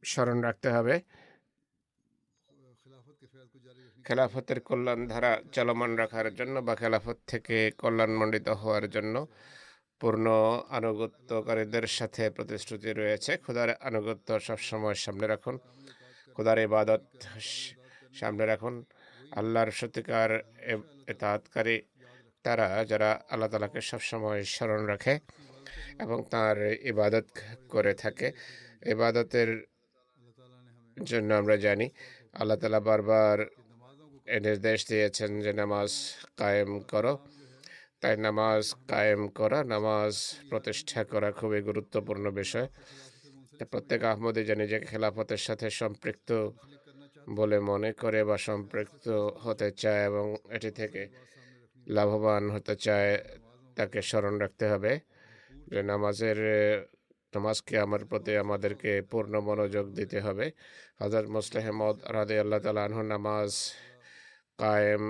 স্মরণ রাখতে হবে। খেলাফতের কল্যাণ ধারা চলমান রাখার জন্য বা খেলাফত থেকে কল্যাণমণ্ডিত হওয়ার জন্য পূর্ণ আনুগত্যকারীদের সাথে প্রতিশ্রুতি রয়েছে। খোদার আনুগত্য সবসময় সামনে রাখুন, খোদার ইবাদত সামনে রাখুন। আল্লাহর সত্যিকার ইতাআতকারী তারা, যারা আল্লাহ তাআলাকে সবসময় স্মরণ রাখে এবং তার ইবাদত করে থাকে। ইবাদতের জন্য আমরা জানি আল্লাহ তাআলা বারবার নির্দেশ দিয়েছেন যে নামাজ কায়েম করো। তাই নামাজ কায়েম করা, নামাজ প্রতিষ্ঠা করা খুবই গুরুত্বপূর্ণ বিষয়। প্রত্যেক আহমদী যে নিজেকে খেলাফতের সাথে সম্পৃক্ত বলে মনে করে বা সম্পৃক্ত হতে চায় এবং এটি থেকে লাভবান হতে চায়, তাকে স্মরণ রাখতে হবে যে নামাজকে আমার প্রতি আমাদেরকে পূর্ণ মনোযোগ দিতে হবে। হযরত মুসলিহ মওদ রাদিয়াল্লাহু তাআলা আনহু নামাজ কায়েম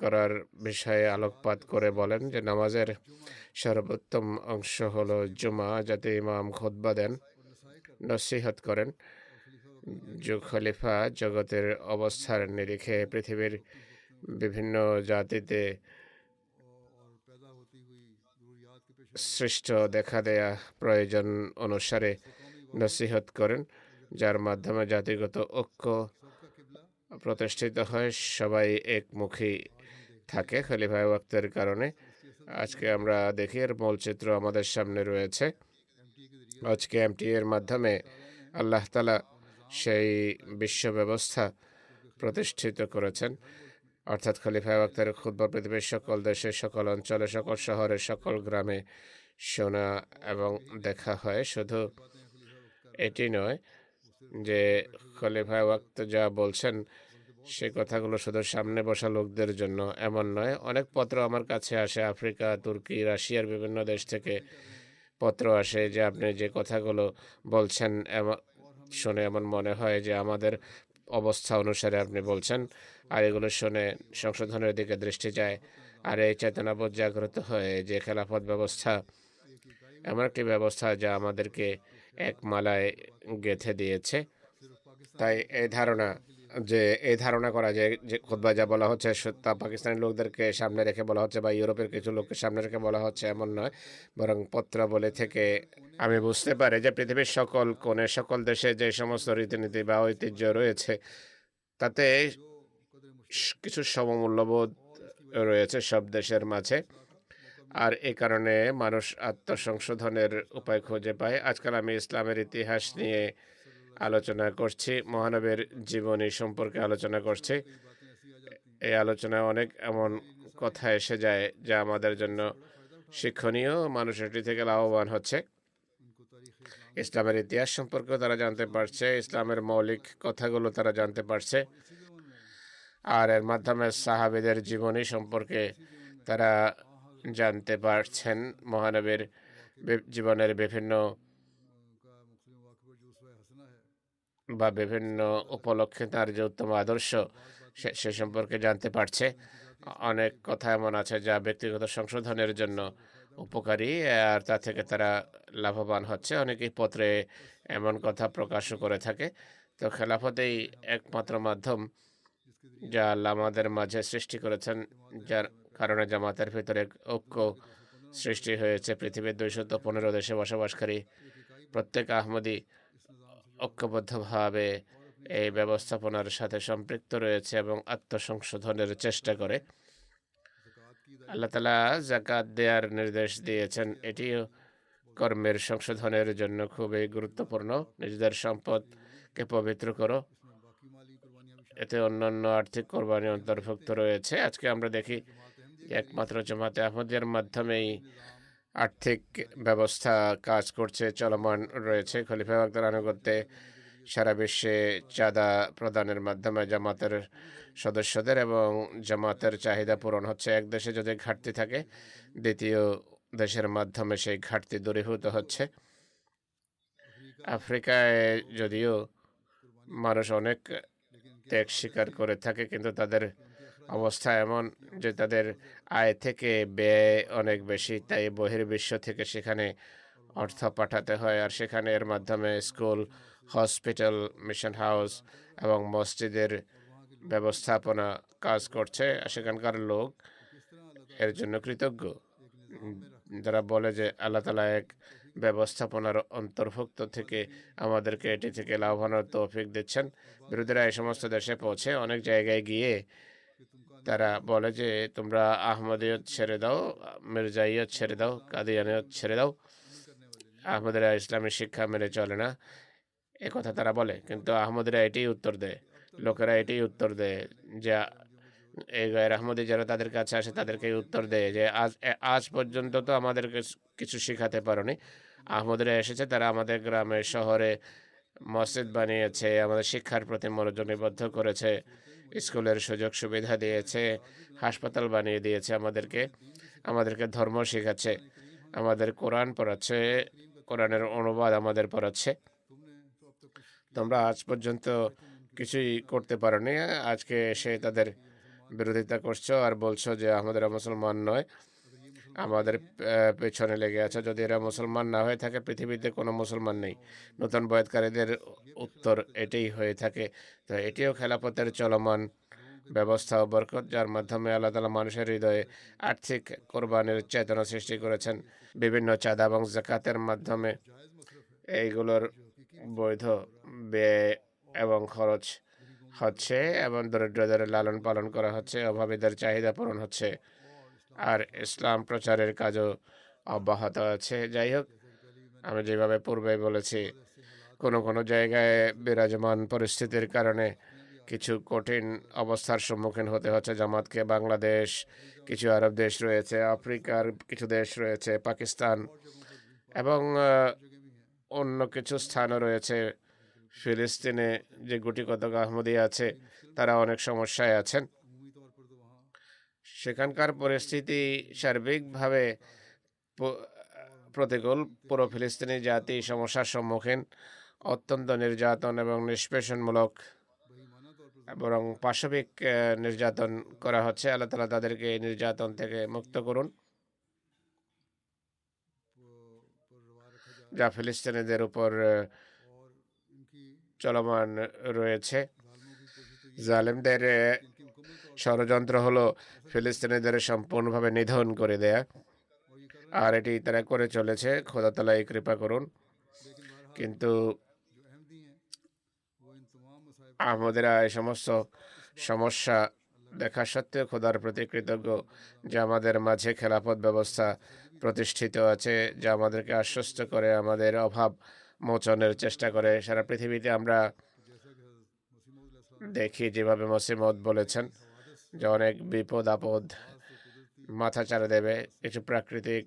করার বিষয়ে আলোকপাত করে বলেন যে নামাজের সর্বোত্তম অংশ হলো জুমা, যাতে ইমাম খুতবা দেন, নসিহত করেন। খলিফা জগতের অবস্থার নিরিখে পৃথিবীর বিভিন্ন জাতিতে সৃষ্ট দেখা দেয়া প্রয়োজন অনুসারে নসিহত করেন, যার মাধ্যমে জাতিগত ঐক্য প্রতিষ্ঠিত হয়, সবাই একমুখী থাকে খলিফায়ে ওয়াক্তের কারণে। আজকে আমরা দেখি এর মূল চিত্র আমাদের সামনে রয়েছে। আজকে এমটি এর মাধ্যমে আল্লাহ তাআলা সেই বিশ্ব ব্যবস্থা প্রতিষ্ঠিত করেছেন, অর্থাৎ খলিফায়ে ওয়াক্তের খুতবা পৃথিবীর সকল দেশে, সকল অঞ্চলে, সকল শহরে, সকল গ্রামে শোনা এবং দেখা হয়। শুধু এটি নয় যে খলিফায়ে ওয়াক্ত যা বলছেন সে কথাগুলো শুধু সামনে বসা লোকদের জন্য এমন নয়। অনেক পত্র আমার কাছে আসে, আফ্রিকা, তুর্কি, রাশিয়ার বিভিন্ন দেশ থেকে পত্র আসে যে আপনি যে কথাগুলো বলছেন শুনে এমন মনে হয় যে আমাদের অবস্থা অনুসারে আপনি বলছেন, আর এগুলো শুনে সংশোধনের দিকে দৃষ্টি যায়। আর এই চেতনাবোধ জাগ্রত হয় যে খেলাফত ব্যবস্থা এমন একটি ব্যবস্থা যা আমাদেরকে এক মালায় গেঁথে দিয়েছে। তাই এই ধারণা করা যে খুতবায় যা বলা হচ্ছে তা পাকিস্তানি লোকদেরকে সামনে রেখে বলা হচ্ছে বা ইউরোপের কিছু লোককে সামনে রেখে বলা হচ্ছে এমন নয়, বরং পত্রাবলী থেকে আমি বুঝতে পারি যে পৃথিবীর সকল কোণে, সকল দেশে যে সমস্ত রীতিনীতি বা ঐতিহ্য রয়েছে তাতে কিছু সমমূল্যবোধ রয়েছে সব দেশের মাঝে। আর এই কারণে মানুষ আত্মসংশোধনের উপায় খুঁজে পায়। আজকাল আমি ইসলামের ইতিহাস নিয়ে আলোচনা করছি, মহানবীর জীবনী সম্পর্কে আলোচনা করছি। এই আলোচনায় অনেক এমন কথা এসে যায় যা আমাদের জন্য শিক্ষণীয়, মানুষ এটি থেকে লাভবান হচ্ছে। ইসলামের ইতিহাস সম্পর্কেও তারা জানতে পারছে, ইসলামের মৌলিক কথাগুলো তারা জানতে পারছে, আর এর মাধ্যমে সাহাবীদের জীবনী সম্পর্কে তারা জানতে পারছেন। মহানবীর জীবনের বিভিন্ন উপলক্ষে তার যে উত্তম আদর্শ সে সম্পর্কে জানতে পারছে। অনেক কথা এমন আছে যা ব্যক্তিগত সংশোধনের জন্য উপকারী, আর তা থেকে তারা লাভবান হচ্ছে। অনেকেই পত্রে এমন কথা প্রকাশও করে থাকে। তো খেলাফতেই একমাত্র মাধ্যম যা আল্লাহ আমাদের মাঝে সৃষ্টি করেছেন, যার কারণে জামাতের ভিতরে ঐক্য সৃষ্টি হয়েছে। পৃথিবীর 215 দেশে বসবাসকারী প্রত্যেক আহমদী ঐক্যবদ্ধভাবে এই ব্যবস্থাপনার সাথে সম্পৃক্ত রয়েছে এবং আত্মসংশোধনের চেষ্টা করে। আল্লাহ তাআলা যাকাত দেওয়ার নির্দেশ দিয়েছেন, এটিও কর্মের সংশোধনের জন্য খুবই গুরুত্বপূর্ণ। নিজেদের সম্পদকে পবিত্র করো, এতে অন্যান্য আর্থিক কোরবানি অন্তর্ভুক্ত রয়েছে। আজকে আমরা দেখি একমাত্র জামাতে আহমদিয়ার মাধ্যমেই আর্থিক ব্যবস্থা কাজ করছে, চলমান রয়েছে। খলিফা ওয়াক্তের আনুগত্যে সারা বিশ্বে চাঁদা প্রদানের মাধ্যমে জামাতের সদস্যদের এবং জামাতের চাহিদা পূরণ হচ্ছে। এক দেশে যদি ঘাটতি থাকে, দ্বিতীয় দেশের মাধ্যমে সেই ঘাটতি দূরীভূত হচ্ছে। আফ্রিকায় যদিও মানুষ অনেক ত্যাগ স্বীকার করে থাকে, কিন্তু তাদের অবস্থা এমন যে তাদের আয় থেকে ব্যয় অনেক বেশি, তাই বহির্বিশ্ব থেকে সেখানে অর্থ পাঠাতে হয়। আর সেখানে এর মাধ্যমে স্কুল, হসপিটাল, মিশন হাউস এবং মসজিদের ব্যবস্থাপনা কাজ করছে। সেখানকার লোক এর জন্য কৃতজ্ঞ। যারা বলে যে আল্লাহ তাআলা এক ব্যবস্থাপনার অন্তর্ভুক্ত থেকে আমাদেরকে এটি থেকে লাভবান তৌফিক দিচ্ছেন। বিরোধীরা এই সমস্ত দেশে পৌঁছে অনেক জায়গায় গিয়ে তারা বলে যে তোমরা আহমদিয়ত ছেড়ে দাও, মির্জাইয়ত ছেড়ে দাও, কাদিয়ানিয়ত ছেড়ে দাও, আহমদীরা ইসলামী শিক্ষা মেনে চলে না, এ কথা তারা বলে। কিন্তু আহমদীরা এটাই উত্তর দেয়, লোকেরা এটাই উত্তর দেয় যে এই গায়ের আহমদী যারা তাদের কাছে আসে তাদেরকে উত্তর দেয় যে আজ পর্যন্ত তো আমাদেরকে কিছু শেখাতে পারোনি। আহমদীরা এসেছে, তারা আমাদের গ্রামে শহরে মসজিদ বানিয়েছে, আমাদের শিক্ষার প্রতি মনোযোগ নিবদ্ধ করেছে, স্কুলের সুযোগ সুবিধা দিয়েছে, হাসপাতাল বানিয়ে দিয়েছে, আমাদেরকে ধর্ম শেখাচ্ছে, আমাদের কোরআন পড়াচ্ছে, কোরআনের অনুবাদ আমাদের পড়াচ্ছে। তোমরা আজ পর্যন্ত কিছুই করতে পারোনি, আজকে এসে তাদের বিরোধিতা করছো আর বলছো যে আমাদের মুসলমান নয়, আমাদের পেছনে লেগে আছে। যদি এরা মুসলমান না হয়ে থাকে, পৃথিবীতে কোনো মুসলমান নেই। নতুন বয়াতকারীদের উত্তর এটাই হয়ে থাকে। তো এটিও খেলাফতের চলমান ব্যবস্থা ও বরকত, যার মাধ্যমে আল্লাহ তাআলা মানুষের হৃদয়ে আর্থিক কোরবানির চেতনা সৃষ্টি করেছেন। বিভিন্ন চাঁদা এবং যাকাতের মাধ্যমে এইগুলোর বৈধ ব্যয় এবং খরচ হচ্ছে এবং দরিদ্রদের লালন পালন করা হচ্ছে, অভাবীদের চাহিদা পূরণ হচ্ছে, আর ইসলাম প্রচারের কাজও অব্যাহত আছে। যাই হোক, আমি যেভাবে পূর্বে বলেছি, কোনো কোনো জায়গায় বিরাজমান পরিস্থিতির কারণে কিছু কঠিন অবস্থার সম্মুখীন হতে হচ্ছে জামাতকে। বাংলাদেশ, কিছু আরব দেশ রয়েছে, আফ্রিকার কিছু দেশ রয়েছে, পাকিস্তান এবং অন্য কিছু স্থানও রয়েছে। ফিলিস্তিনে যে গুটি কতক আহমদী আছে, তারা অনেক সমস্যায় আছেন। সেখানকার পরিস্থিতি সার্বিকভাবে প্রতিকূল। পুরো ফিলিস্তিনি জাতি সমস্যার সম্মুখীন, অত্যন্ত নির্যাতন এবং নিষ্পেষণমূলক বরং পাশবিক নির্যাতন করা হচ্ছে। আল্লাহ তাআলা তাদেরকে এই নির্যাতন থেকে মুক্ত করুন, যা ফিলিস্তিনিদের উপর চলমান রয়েছে। জালেমদের ষড়যন্ত্র হলো ফিলিস্তিনিদের সম্পূর্ণভাবে নিধন করে দেয়া, আর এটি তারা করে চলেছে। খোদা তাআলা এই কৃপা করুন। কিন্তু আহমদেরা এই সমস্ত সমস্যা দেখা সত্ত্বেও খোদার প্রতি কৃতজ্ঞ যে আমাদের মাঝে খেলাফত ব্যবস্থা প্রতিষ্ঠিত আছে, যা আমাদেরকে আশ্বস্ত করে, আমাদের অভাব মোচনের চেষ্টা করে। সারা পৃথিবীতে আমরা দেখি যেভাবে মসিহ মউদ বলেছেন যে অনেক বিপদ আপদ মাথা চাড়া দেবে, কিছু প্রাকৃতিক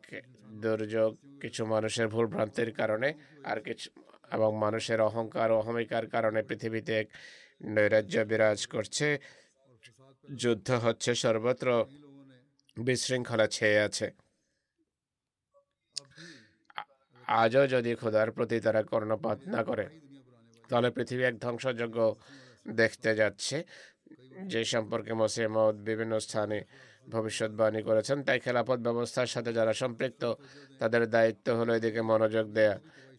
দুর্যোগ, কিছু মানুষের ভুল ভ্রান্তির কারণে, আর কিছু এবং মানুষের অহংকার ও অহমিকার কারণে পৃথিবীতে এক নৈরাজ্য বিরাজ করছে, যুদ্ধ হচ্ছে, সর্বত্র বিশৃঙ্খলা ছেয়ে আছে। আজও যদি খোদার প্রতি তারা কর্ণপাত না করে, তাহলে পৃথিবী এক ধ্বংসযজ্ঞ দেখতে যাচ্ছে, যে সম্পর্কে মসিহ মউদ বিভিন্ন স্থানে ভবিষ্যৎবাণী করেছেন। তাই খেলাফত ব্যবস্থার সাথে যারা সম্পৃক্ত, তাদের দায়িত্ব হলো এদিকে মনোযোগ দেয়া,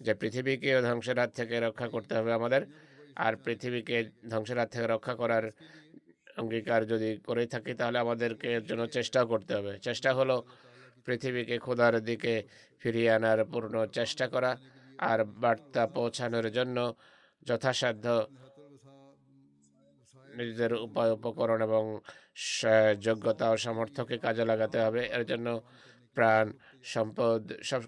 যে পৃথিবীকে ধ্বংসের হাত থেকে রক্ষা করতে হবে আমাদের। আর পৃথিবীকে ধ্বংসের হাত থেকে রক্ষা করার অঙ্গীকার যদি করে থাকি, তাহলে আমাদেরকে এর জন্য চেষ্টাও করতে হবে। চেষ্টা হলো পৃথিবীকে খোদার দিকে ফিরিয়ে আনার পূর্ণ চেষ্টা করা, আর বার্তা পৌঁছানোর জন্য যথাসাধ্য নিজেদের উপায় উপকরণ এবং যোগ্যতা ও সামর্থ্যকে কাজে লাগাতে হবে। এর জন্য প্রাণ, সম্পদ সব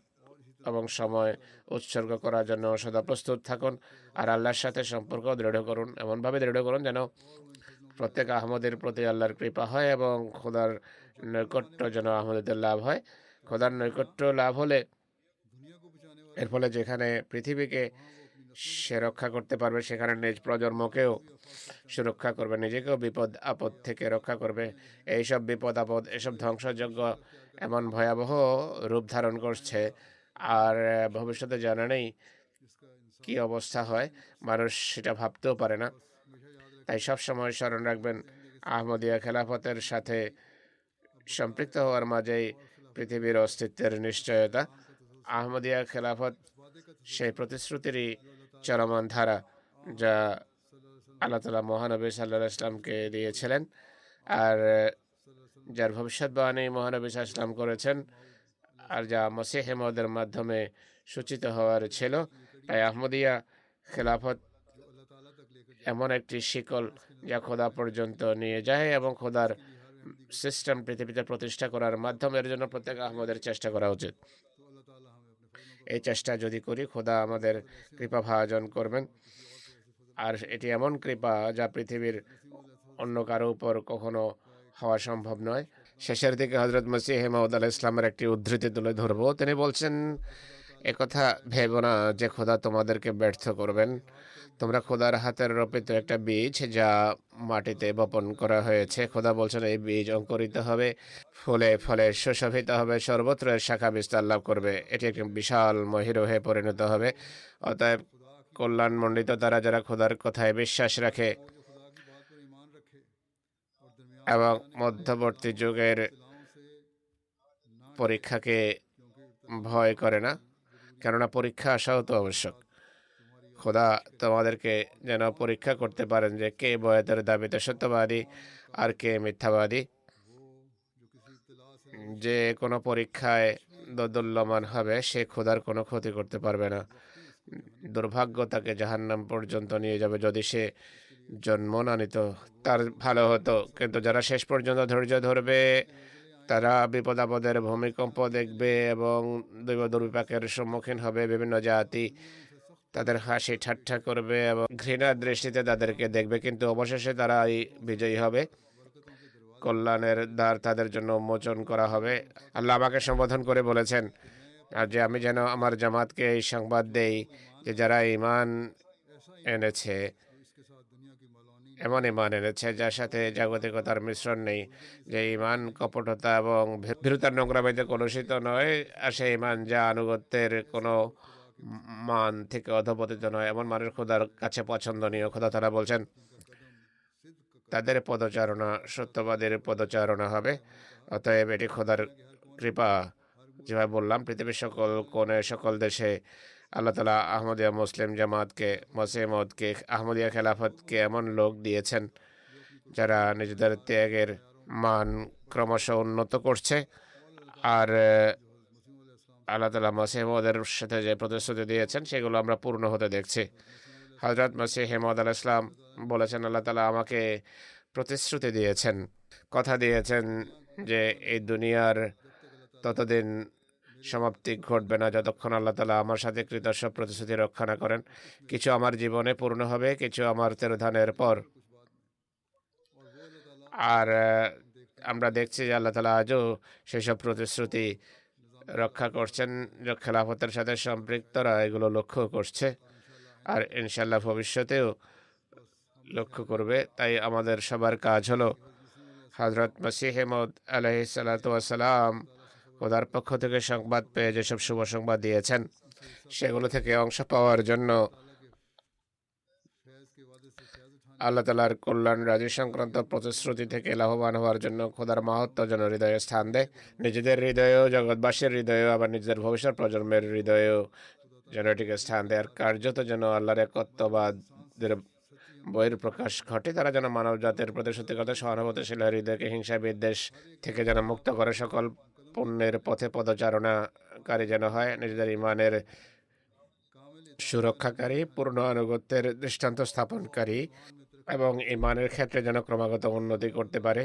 এবং সময় উৎসর্গ করার জন্য সদা প্রস্তুত থাকুন। আর আল্লাহর সাথে সম্পর্ক দৃঢ় করুন, এমনভাবে দৃঢ় করুন যেন প্রত্যেক আহমদের প্রতি আল্লাহর কৃপা হয় এবং খোদার নৈকট্য যেন আহমদের লাভ হয়। খোদার নৈকট্য লাভ হলে এর ফলে যেখানে পৃথিবীকে সে রক্ষা করতে পারবে, সেখানে নিজ প্রজন্মকেও সুরক্ষা করবে, নিজেকেও বিপদ আপদ থেকে রক্ষা করবে। এইসব বিপদ আপদ, এসব ধ্বংসযজ্ঞ এমন ভয়াবহ রূপ ধারণ করছে, আর ভবিষ্যতে জানা নেই কি অবস্থা হয়, মানুষ সেটা ভাবতেও পারে না। তাই সবসময় স্মরণ রাখবেন, আহমদিয়া খেলাফতের সাথে সম্পৃক্ত হওয়ার মাঝেই পৃথিবীর অস্তিত্বের নিশ্চয়তা। আহমদিয়া খেলাফত সেই প্রতিশ্রুতিরই চলমান ধারা, যা আল্লাহ তাআলা মহানবী সাল্লাল্লাহু আলাইহি ইসলামকে দিয়েছিলেন, আর যার ভবিষ্যৎবাণী মহানবী সাল্লাল্লাহু আলাইহি ইসলাম করেছেন, আর যা মসিহ মউদের মাধ্যমে সূচিত হওয়ার ছিল। তাই আহমদিয়া খেলাফত এমন একটি শিকল যা খোদা পর্যন্ত নিয়ে যায় এবং খোদার সিস্টেম পৃথিবীতে প্রতিষ্ঠা করার মাধ্যমে। এর জন্য প্রত্যেক আহমদের চেষ্টা করা উচিত। এই চেষ্টা যদি করি, খোদা আমাদের কৃপা ভাজন করবেন, আর এটি এমন কৃপা যা পৃথিবীর অন্য কারো উপর কখনো হওয়া সম্ভব নয়। শেষের দিকে হযরত মসিহ মউদ আলাইহিস সালামের একটি উদ্ধৃতি তুলে ধরব। তিনি বলছেন, একথা ভেবো না যে খোদা তোমাদেরকে ব্যর্থ করবেন। তোমরা খোদার হাতের রোপিত একটা বীজ, যা মাটিতে বপন করা হয়েছে। খোদা বলছেন এই বীজ অঙ্কুরিত হবে, ফুলে ফলে সুশোভিত হবে, সর্বত্র এর শাখা বিস্তার লাভ করবে, এটি একটি বিশাল মহিরুহে পরিণত হবে। অতএব কল্যাণমণ্ডিত তারা যারা খোদার কথায় বিশ্বাস রাখে এবং মধ্যবর্তী যুগের পরীক্ষাকে ভয় করে না, কেননা পরীক্ষা আসাও তো আবশ্যক। খোদা তোমাদেরকে যেন পরীক্ষা করতে পারেন যে কে বয়াতের দাবিতে সত্যবাদী আর কে মিথ্যাবাদী। যে কোনো পরীক্ষায় দোদুল্যমান হবে, সে খোদার কোনো ক্ষতি করতে পারবে না। দুর্ভাগ্য তাকে জাহান্নাম পর্যন্ত নিয়ে যাবে যদি সে জন্ম না নিত তার ভালো হতো, কিন্তু যারা শেষ পর্যন্ত ধৈর্য ধরবে তারা বিপদ আপদের ভূমিকম্প দেখবে এবং দৈব দুর্বিপাকের সম্মুখীন হবে। বিভিন্ন জাতি তাদের হাসি ঠাট্টা করবে এবং ঘৃণার দৃষ্টিতে তাদেরকে দেখবে, কিন্তু অবশেষে তারাই বিজয়ী হবে। কল্যাণের দ্বার তাদের জন্য উন্মোচন করা হবে। আল্লাহ আমাকে সম্বোধন করে বলেছেন আর যে আমি যেন আমার জামাতকে এই সংবাদ দেই যে যারা ঈমান এনেছে, এমন ঈমান এনেছে যার সাথে জাগতিকতার মিশ্রণ নেই, যে ঈমান কপটতা এবং ভীরুতার নোংরামিতে কলুষিত নয়, আর সেই ঈমান যা আনুগত্যের কোনো মান থেকে অধপতিত নয়, এমন মানুষ খোদার কাছে পছন্দনীয়। খোদা তারা বলছেন তাদের পদচারণা সত্যবাদের পদচারণা হবে। অতএব এটি খোদার কৃপা। যেভাবে বললাম, পৃথিবীর সকল কোণে সকল দেশে আল্লাহ তালা আহমদিয়া মুসলিম জামাতকে, মসিহ মউদকে, আহমদিয়া খেলাফতকে এমন লোক দিয়েছেন যারা নিজেদের ত্যাগের মান ক্রমশ উন্নত করছে। আর আল্লাহ তালা মসিহ মউদের সাথে যে প্রতিশ্রুতি দিয়েছেন সেগুলো আমরা পূর্ণ হতে দেখছি। হযরত মসিহ মউদ আলাইহিস সালাম বলেছেন, আল্লাহ তালা আমাকে প্রতিশ্রুতি দিয়েছেন, কথা দিয়েছেন যে এই দুনিয়ার ততদিন সমাপ্তি ঘটবে না যতক্ষণ আল্লাহ তালা আমার সাথে কৃত সব প্রতিশ্রুতি রক্ষা না করেন। কিছু আমার জীবনে পূর্ণ হবে, কিছু আমার তিরোধানের পর। আর আমরা দেখছি যে আল্লাহ তালা আজও সেসব প্রতিশ্রুতি রক্ষা করছেন। খেলাফতের সাথে সম্পৃক্তরা এগুলো লক্ষ্য করছে আর ইনশাল্লাহ ভবিষ্যতেও লক্ষ্য করবে। তাই আমাদের সবার কাজ হলো হযরত মসিহ মউদ আলাইহিস সালাতু ওয়াস সালাম খোদার পক্ষ থেকে সংবাদ পেয়ে যেসব শুভ সংবাদ দিয়েছেন সেগুলো থেকে অংশ পাওয়ার জন্য, আল্লাহ তালার কল্যাণ রাজি সংক্রান্ত প্রতিশ্রুতি থেকে লাভবান হওয়ার জন্য খোদার মাহাত্ম্য যেন হৃদয়ে স্থান দেয়, নিজেদের হৃদয়েও, জগৎবাসীর হৃদয়েও, আবার নিজেদের ভবিষ্যৎ প্রজন্মের হৃদয়েও যেন এটিকে স্থান দেয়। আর কার্যত যেন আল্লাহর একত্ববাদের বহিঃপ্রকাশ ঘটে। তারা যেন মানব জাতির প্রতি সত্যিকার সহানুভূতিশীল হৃদয়কে হিংসা বিদ্বেষ থেকে যেন মুক্ত করে সকল পুণ্যের পথে পদচারণাকারী যেন হয়, নিজেদের ইমানের সুরক্ষাকারী, পূর্ণ আনুগত্যের দৃষ্টান্ত স্থাপনকারী এবং ইমানের ক্ষেত্রে যেন ক্রমাগত উন্নতি করতে পারে,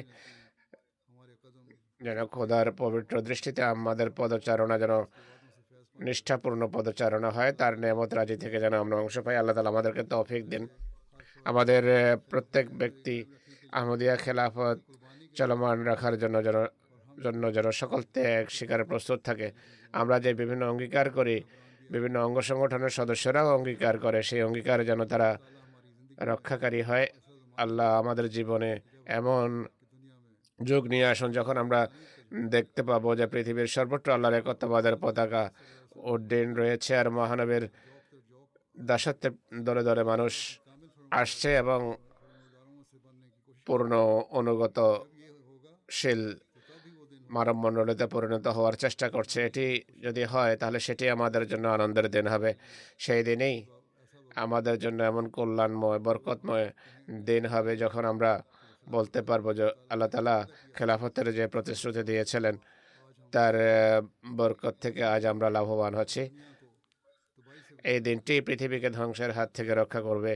যেন খোদার পবিত্র দৃষ্টিতে আমাদের পদচারণা যেন নিষ্ঠাপূর্ণ পদচারণা হয়, তার নেয়ামত রাজি থেকে যেন আমরা অংশ পাই। আল্লাহ তাআলা আমাদেরকে তৌফিক দিন। আমাদের প্রত্যেক ব্যক্তি আহমদিয়া খেলাফত চলমান রাখার জন্য যেন সকল ত্যাগ স্বীকারে প্রস্তুত থাকে। আমরা যে বিভিন্ন অঙ্গীকার করি, বিভিন্ন অঙ্গ সংগঠনের সদস্যরাও অঙ্গীকার করে, সেই অঙ্গীকার যেন তারা রক্ষাকারী হয়। আল্লাহ আমাদের জীবনে এমন যুগ নিয়ে আসুন যখন আমরা দেখতে পাবো যে পৃথিবীর সর্বত্র আল্লাহর একত্ববাদের পতাকা উড্ডীন রয়েছে আর মহানবীর দাসত্বের দলে দলে মানুষ আসছে এবং পূর্ণ অনুগতশীল মানব মণ্ডলীতে পরিণত হওয়ার চেষ্টা করছে। এটি যদি হয় তাহলে সেটি আমাদের জন্য আনন্দের দিন হবে। সেই দিনেই আমাদের জন্য এমন কল্যাণময় বরকতময় দিন হবে যখন আমরা বলতে পারবো যে আল্লাহ তাআলা খেলাফতের যে প্রতিশ্রুতি দিয়েছিলেন তার বরকত থেকে আজ আমরা লাভবান হচ্ছি। এই দিনটি পৃথিবীকে ধ্বংসের হাত থেকে রক্ষা করবে।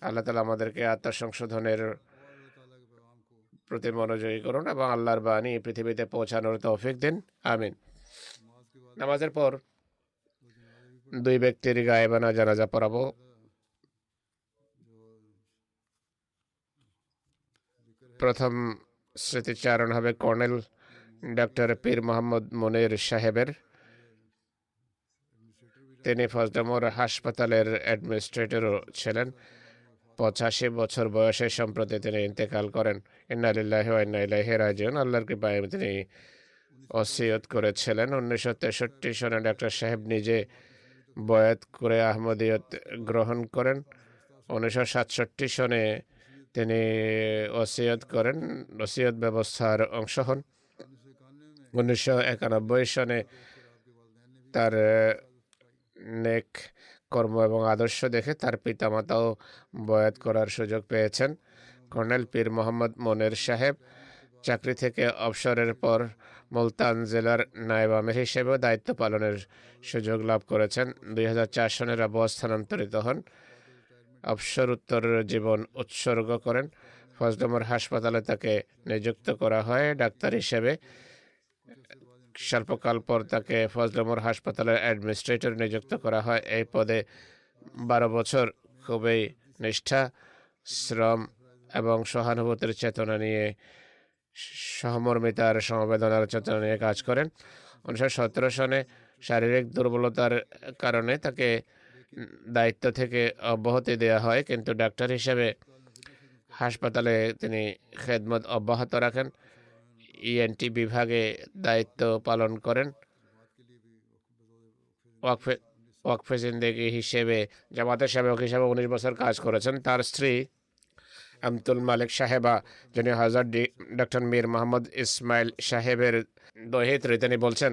আল্লাহ তাআলা আমাদেরকে আত্মসংশোধনের প্রতি মনোযোগী করুন এবং আল্লাহর বাণী পৃথিবীতে পৌঁছানোর তৌফিক দিন। আমিন। নামাজের পর দুই ব্যক্তির গায়েবানা জানাজা পড়াবো। প্রথম স্মৃতিচারণ হবে কর্নেল ডক্টর পীর মোহাম্মদ মনির সাহেবের। তিনি ফজলুর হাসপাতালের অ্যাডমিনিস্ট্রেটরও ছিলেন। 85 বছর বয়সে সম্প্রতি তিনি ইন্তেকাল করেন। ইন্না লিল্লাহি ওয়া ইন্না ইলাইহি রাজিউন। আল্লাহর কৃপায় তিনি ওসিয়ত করেছিলেন। 1963 সনে ডক্টর সাহেব নিজে বয়াত করে আহমদিয়ত গ্রহণ করেন। 1967 সনে তিনি ওসিয়ত করেন, ওসিয়ত ব্যবস্থার অংশ হন। 1991 সনে তার নেক কর্ম এবং আদর্শ দেখে তার পিতামাতাও বয়াত করার সুযোগ পেয়েছেন। কর্নেল পীর মোহাম্মদ মনির সাহেব চাকরি থেকে অবসরের পর মুলতান জেলার নায়েব আমির হিসেবেও দায়িত্ব পালনের সুযোগ লাভ করেছেন। 2004 সনে রাবুয়া স্থানান্তরিত হন। অবসরোত্তর জীবন উৎসর্গ করেন। ফজলে ওমর হাসপাতালে তাকে নিযুক্ত করা হয় ডাক্তার হিসেবে। স্বল্পকাল পর তাকে ফজলে ওমর হাসপাতালের অ্যাডমিনিস্ট্রেটর নিযুক্ত করা হয়। এই পদে 12 বছর খুবই নিষ্ঠা, শ্রম এবং সহানুভূতির চেতনা নিয়ে, সহমর্মিতার সমবেদনার চেতনা নিয়ে কাজ করেন। 1917 সনে শারীরিক দুর্বলতার কারণে তাকে দায়িত্ব থেকে অব্যাহতি দেওয়া হয়, কিন্তু ডাক্তার হিসেবে হাসপাতালে তিনি খেদমত অব্যাহত রাখেন। ইএনটি বিভাগে দায়িত্ব পালন করেন। ওয়াকফে জিন্দেগি হিসেবে জামাতের সেবক হিসেবে 19 বছর কাজ করেছেন। তার স্ত্রী আমতুল মালিক সাহেবা, যিনি হযরত ডক্টর মীর মোহাম্মদ ইসমাইল সাহেবের দহিত্রী, তিনি বলছেন,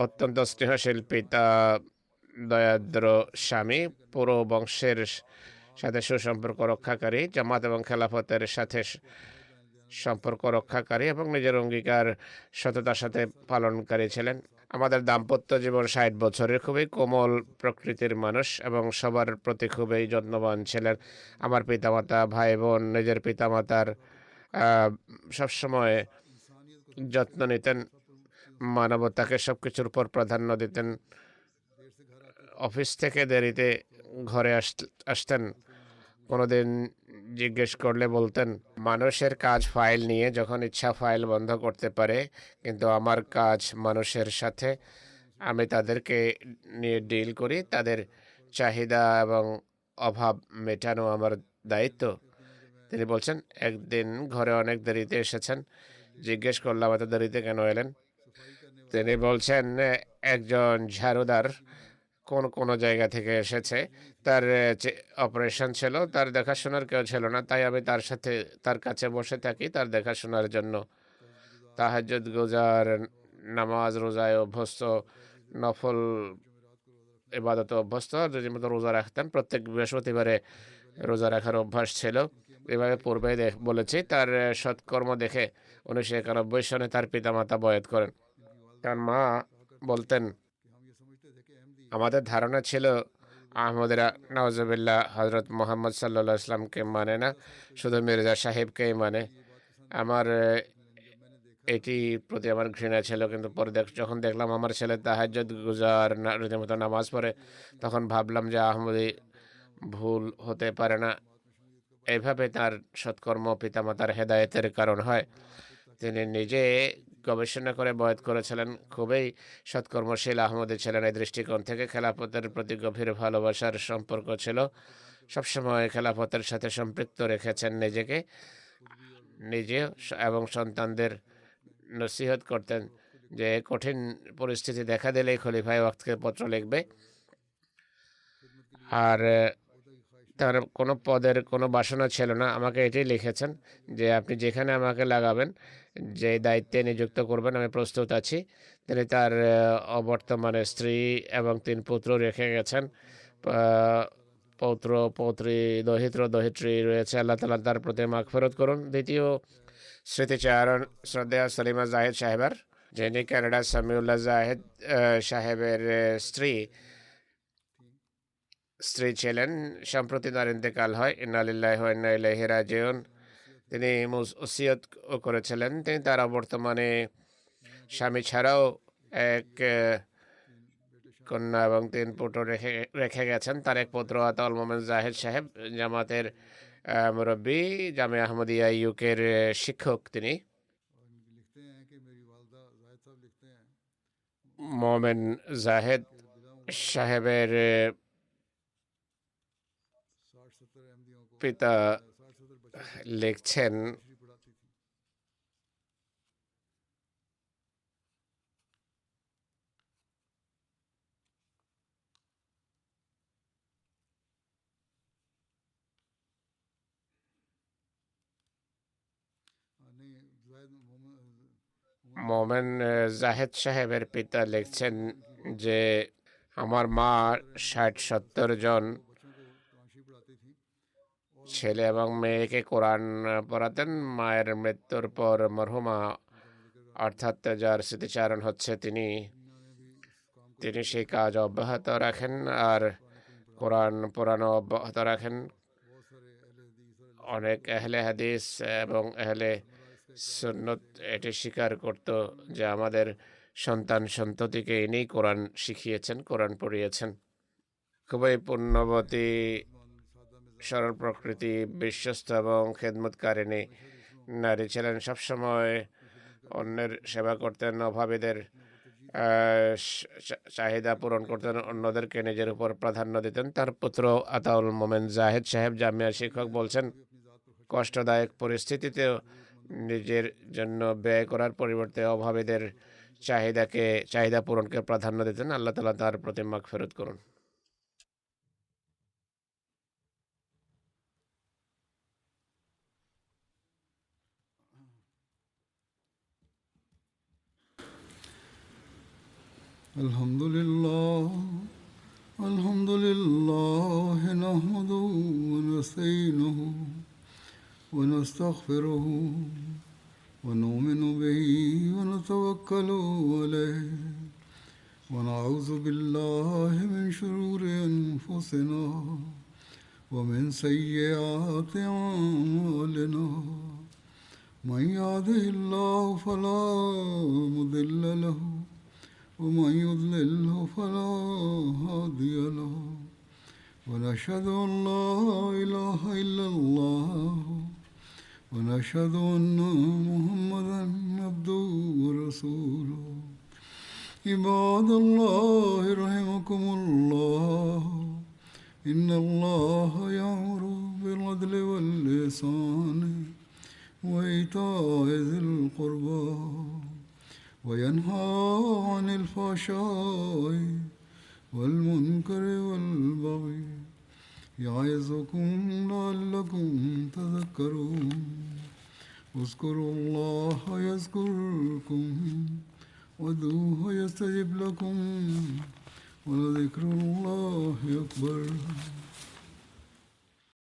অত্যন্ত স্নেহশীল পিতা, দয়াদ্র স্বামী, পুরো বংশের সাথে সুসম্পর্ক রক্ষাকারী, জামাত এবং খেলাফতের সাথে সম্পর্ক রক্ষাকারী এবং নিজের অঙ্গীকার সততার সাথে পালনকারী ছিলেন। আমাদের দাম্পত্য জীবন 60 বছরের, খুবই কোমল প্রকৃতির মানুষ এবং সবার প্রতি খুবই যত্নবান ছিলেন। আমার পিতামাতা, ভাই বোন, নিজের পিতামাতার সবসময় যত্ন নিতেন, মানবতাকে সবকিছুর উপর প্রাধান্য দিতেন। অফিস থেকে দেরিতে ঘরে আসতেন, কোনোদিন জিজ্ঞেস করলে বলতেন, মানুষের কাজ ফাইল নিয়ে, যখন ইচ্ছা ফাইল বন্ধ করতে পারে, কিন্তু আমার কাজ মানুষের সাথে, আমি তাদেরকে নিয়ে ডিল করি, তাদের চাহিদা এবং অভাব মেটানো আমার দায়িত্ব। তিনি বলছেন, একদিন ঘরে অনেক দেরিতে এসেছেন, জিজ্ঞেস করলাম এত দেরিতে কেন এলেন। তিনি বলছেন, একজন ঝাড়ুদার কোনো জায়গা থেকে এসেছে, তার অপারেশন ছিল, তার দেখাশোনার কেউ ছিল না, তাই আমি তার কাছে বসে থাকি তার দেখাশোনার জন্য। তাহাজ্জুদ গুজার, নামাজ রোজায় অভ্যস্ত, নফল ইবাদতে অভ্যস্ত, রীতিমতো রোজা রাখতেন। প্রত্যেক বৃহস্পতিবারে রোজা রাখার অভ্যাস ছিল। এভাবে পূর্বে বলেছি, তার সৎকর্ম দেখে 1991 সনে তার পিতামাতা বয়াত করেন। তার মা বলতেন, আমাদের ধারণা ছিল আহমদরা নওয়াজুবিল্লাহ হজরত মোহাম্মদ সাল্লাল্লাহু আলাইহি ইসলামকে মানে না, শুধু মির্জা সাহেবকেই মানে। আমার এটি প্রতি আমার ঘৃণা ছিল, কিন্তু পরে যখন দেখলাম আমার ছেলে তাহাজ্জুদ গুজার, রীতিমতো নামাজ পড়ে, তখন ভাবলাম যে আহমদি ভুল হতে পারে না। এইভাবে তার সৎকর্ম পিতামাতার হেদায়েতের কারণ হয়। তিনি নিজে গবেষণা করে বয়াত করেছিলেন, খুবই সৎকর্মশীল আহমদী ছিলেন। এই দৃষ্টিকোণ থেকে খেলাফতের প্রতি গভীর ভালোবাসার সম্পর্ক ছিল। সবসময় খেলাফতের সাথে সম্পৃক্ত রেখেছেন নিজেকে, নিজে এবং সন্তানদের নসিহত করতেন যে কঠিন পরিস্থিতি দেখা দিলেই খলিফায়ে ওয়াক্তকে পত্র লিখবে। আর তার কোনো পদের কোনো বাসনা ছিল না, আমাকে এটাই লিখেছেন যে আপনি যেখানে আমাকে লাগাবেন, যে দায়িত্বে নিযুক্ত করবেন, আমি প্রস্তুত আছি। তিনি তার অবর্তমানে স্ত্রী এবং 3 পুত্র রেখে গেছেন। পৌত্র, পৌত্রী, দহিত্রী রয়েছে। আল্লাহ তাআলা তার প্রতি মাগফিরাত করুন। দ্বিতীয় স্মৃতিচারণ শ্রদ্ধেয় সলিমা জাহিদ সাহেবার, যিনি কানাডা সামিউল্লাহ জাহিদ সাহেবের স্ত্রী ছিলেন। সম্প্রতি তার ইন্তেকাল হয়। ইন্না লিল্লাহি ওয়া ইন্না ইলাইহি রাজিউন। তিনি ওসিয়ত করেছিলেন, তিনি তার বর্তমানে স্বামী ছাড়াও এক কন্যা এবং 3 পুত্র রেখে গেছেন। তার এক পুত্র আতাউল মোমেন জাহিদ সাহেব, জামাতের মুরব্বী, জামিয়া আহমদিয়া ইউকের শিক্ষক। তিনি মোমেন জাহেদ সাহেবের পিতা লিখছেন, মোমেন জাহেদ সাহেবের পিতা লিখছেন যে আমার মা 60-70 জন ছেলে এবং মেয়েকে কোরআন পড়াতেন। মায়ের মৃত্যুর পর মরহুমা, অর্থাৎ যার স্মৃতিচারণ হচ্ছে, তিনি সেই কাজ অব্যাহত রাখেন আর কোরআন পড়ানো অব্যাহত রাখেন। অনেক আহলে হাদিস এবং আহলে সুন্নত এটি স্বীকার করত যে আমাদের সন্তান সন্ততিকে ইনি কোরআন শিখিয়েছেন, কোরআন পড়িয়েছেন। খুবই পুণ্যবতী, সরল প্রকৃতি, বিশ্বস্ত এবং খেদমতকারিণী নারী ছিলেন। সবসময় অন্যের সেবা করতেন, অভাবীদের চাহিদা পূরণ করতেন, অন্যদেরকে নিজের উপর প্রাধান্য দিতেন। তার পুত্র আতাউল মোমেন জাহেদ সাহেব, জামিয়ার শিক্ষক, বলছেন কষ্টদায়ক পরিস্থিতিতেও নিজের জন্য ব্যয় করার পরিবর্তে অভাবীদের চাহিদা পূরণকে প্রাধান্য দিতেন। আল্লাহ তাআলা তার প্রতি মাগফিরাত করুন। الحمد لله نحمده ونستعينه ونستغفره ونؤمن به ونتوكل عليه ونعوذ بالله من شرور أنفسنا ومن سيئات أعمالنا من يهده الله فلا مضل له ومن يضلله فلا هادي له ونشهد أن لا إله إلا الله ونشهد أن محمدا عبده ورسوله عباد الله رحمكم الله إن الله يأمر بالعدل والإحسان وإيتاء ذي القربى وينهى عن الفحشاء والمنكر والبغي يعظكم لعلكم تذكرون اذكروا الله يذكركم وادعوه يستجب لكم ولذكر الله أكبر.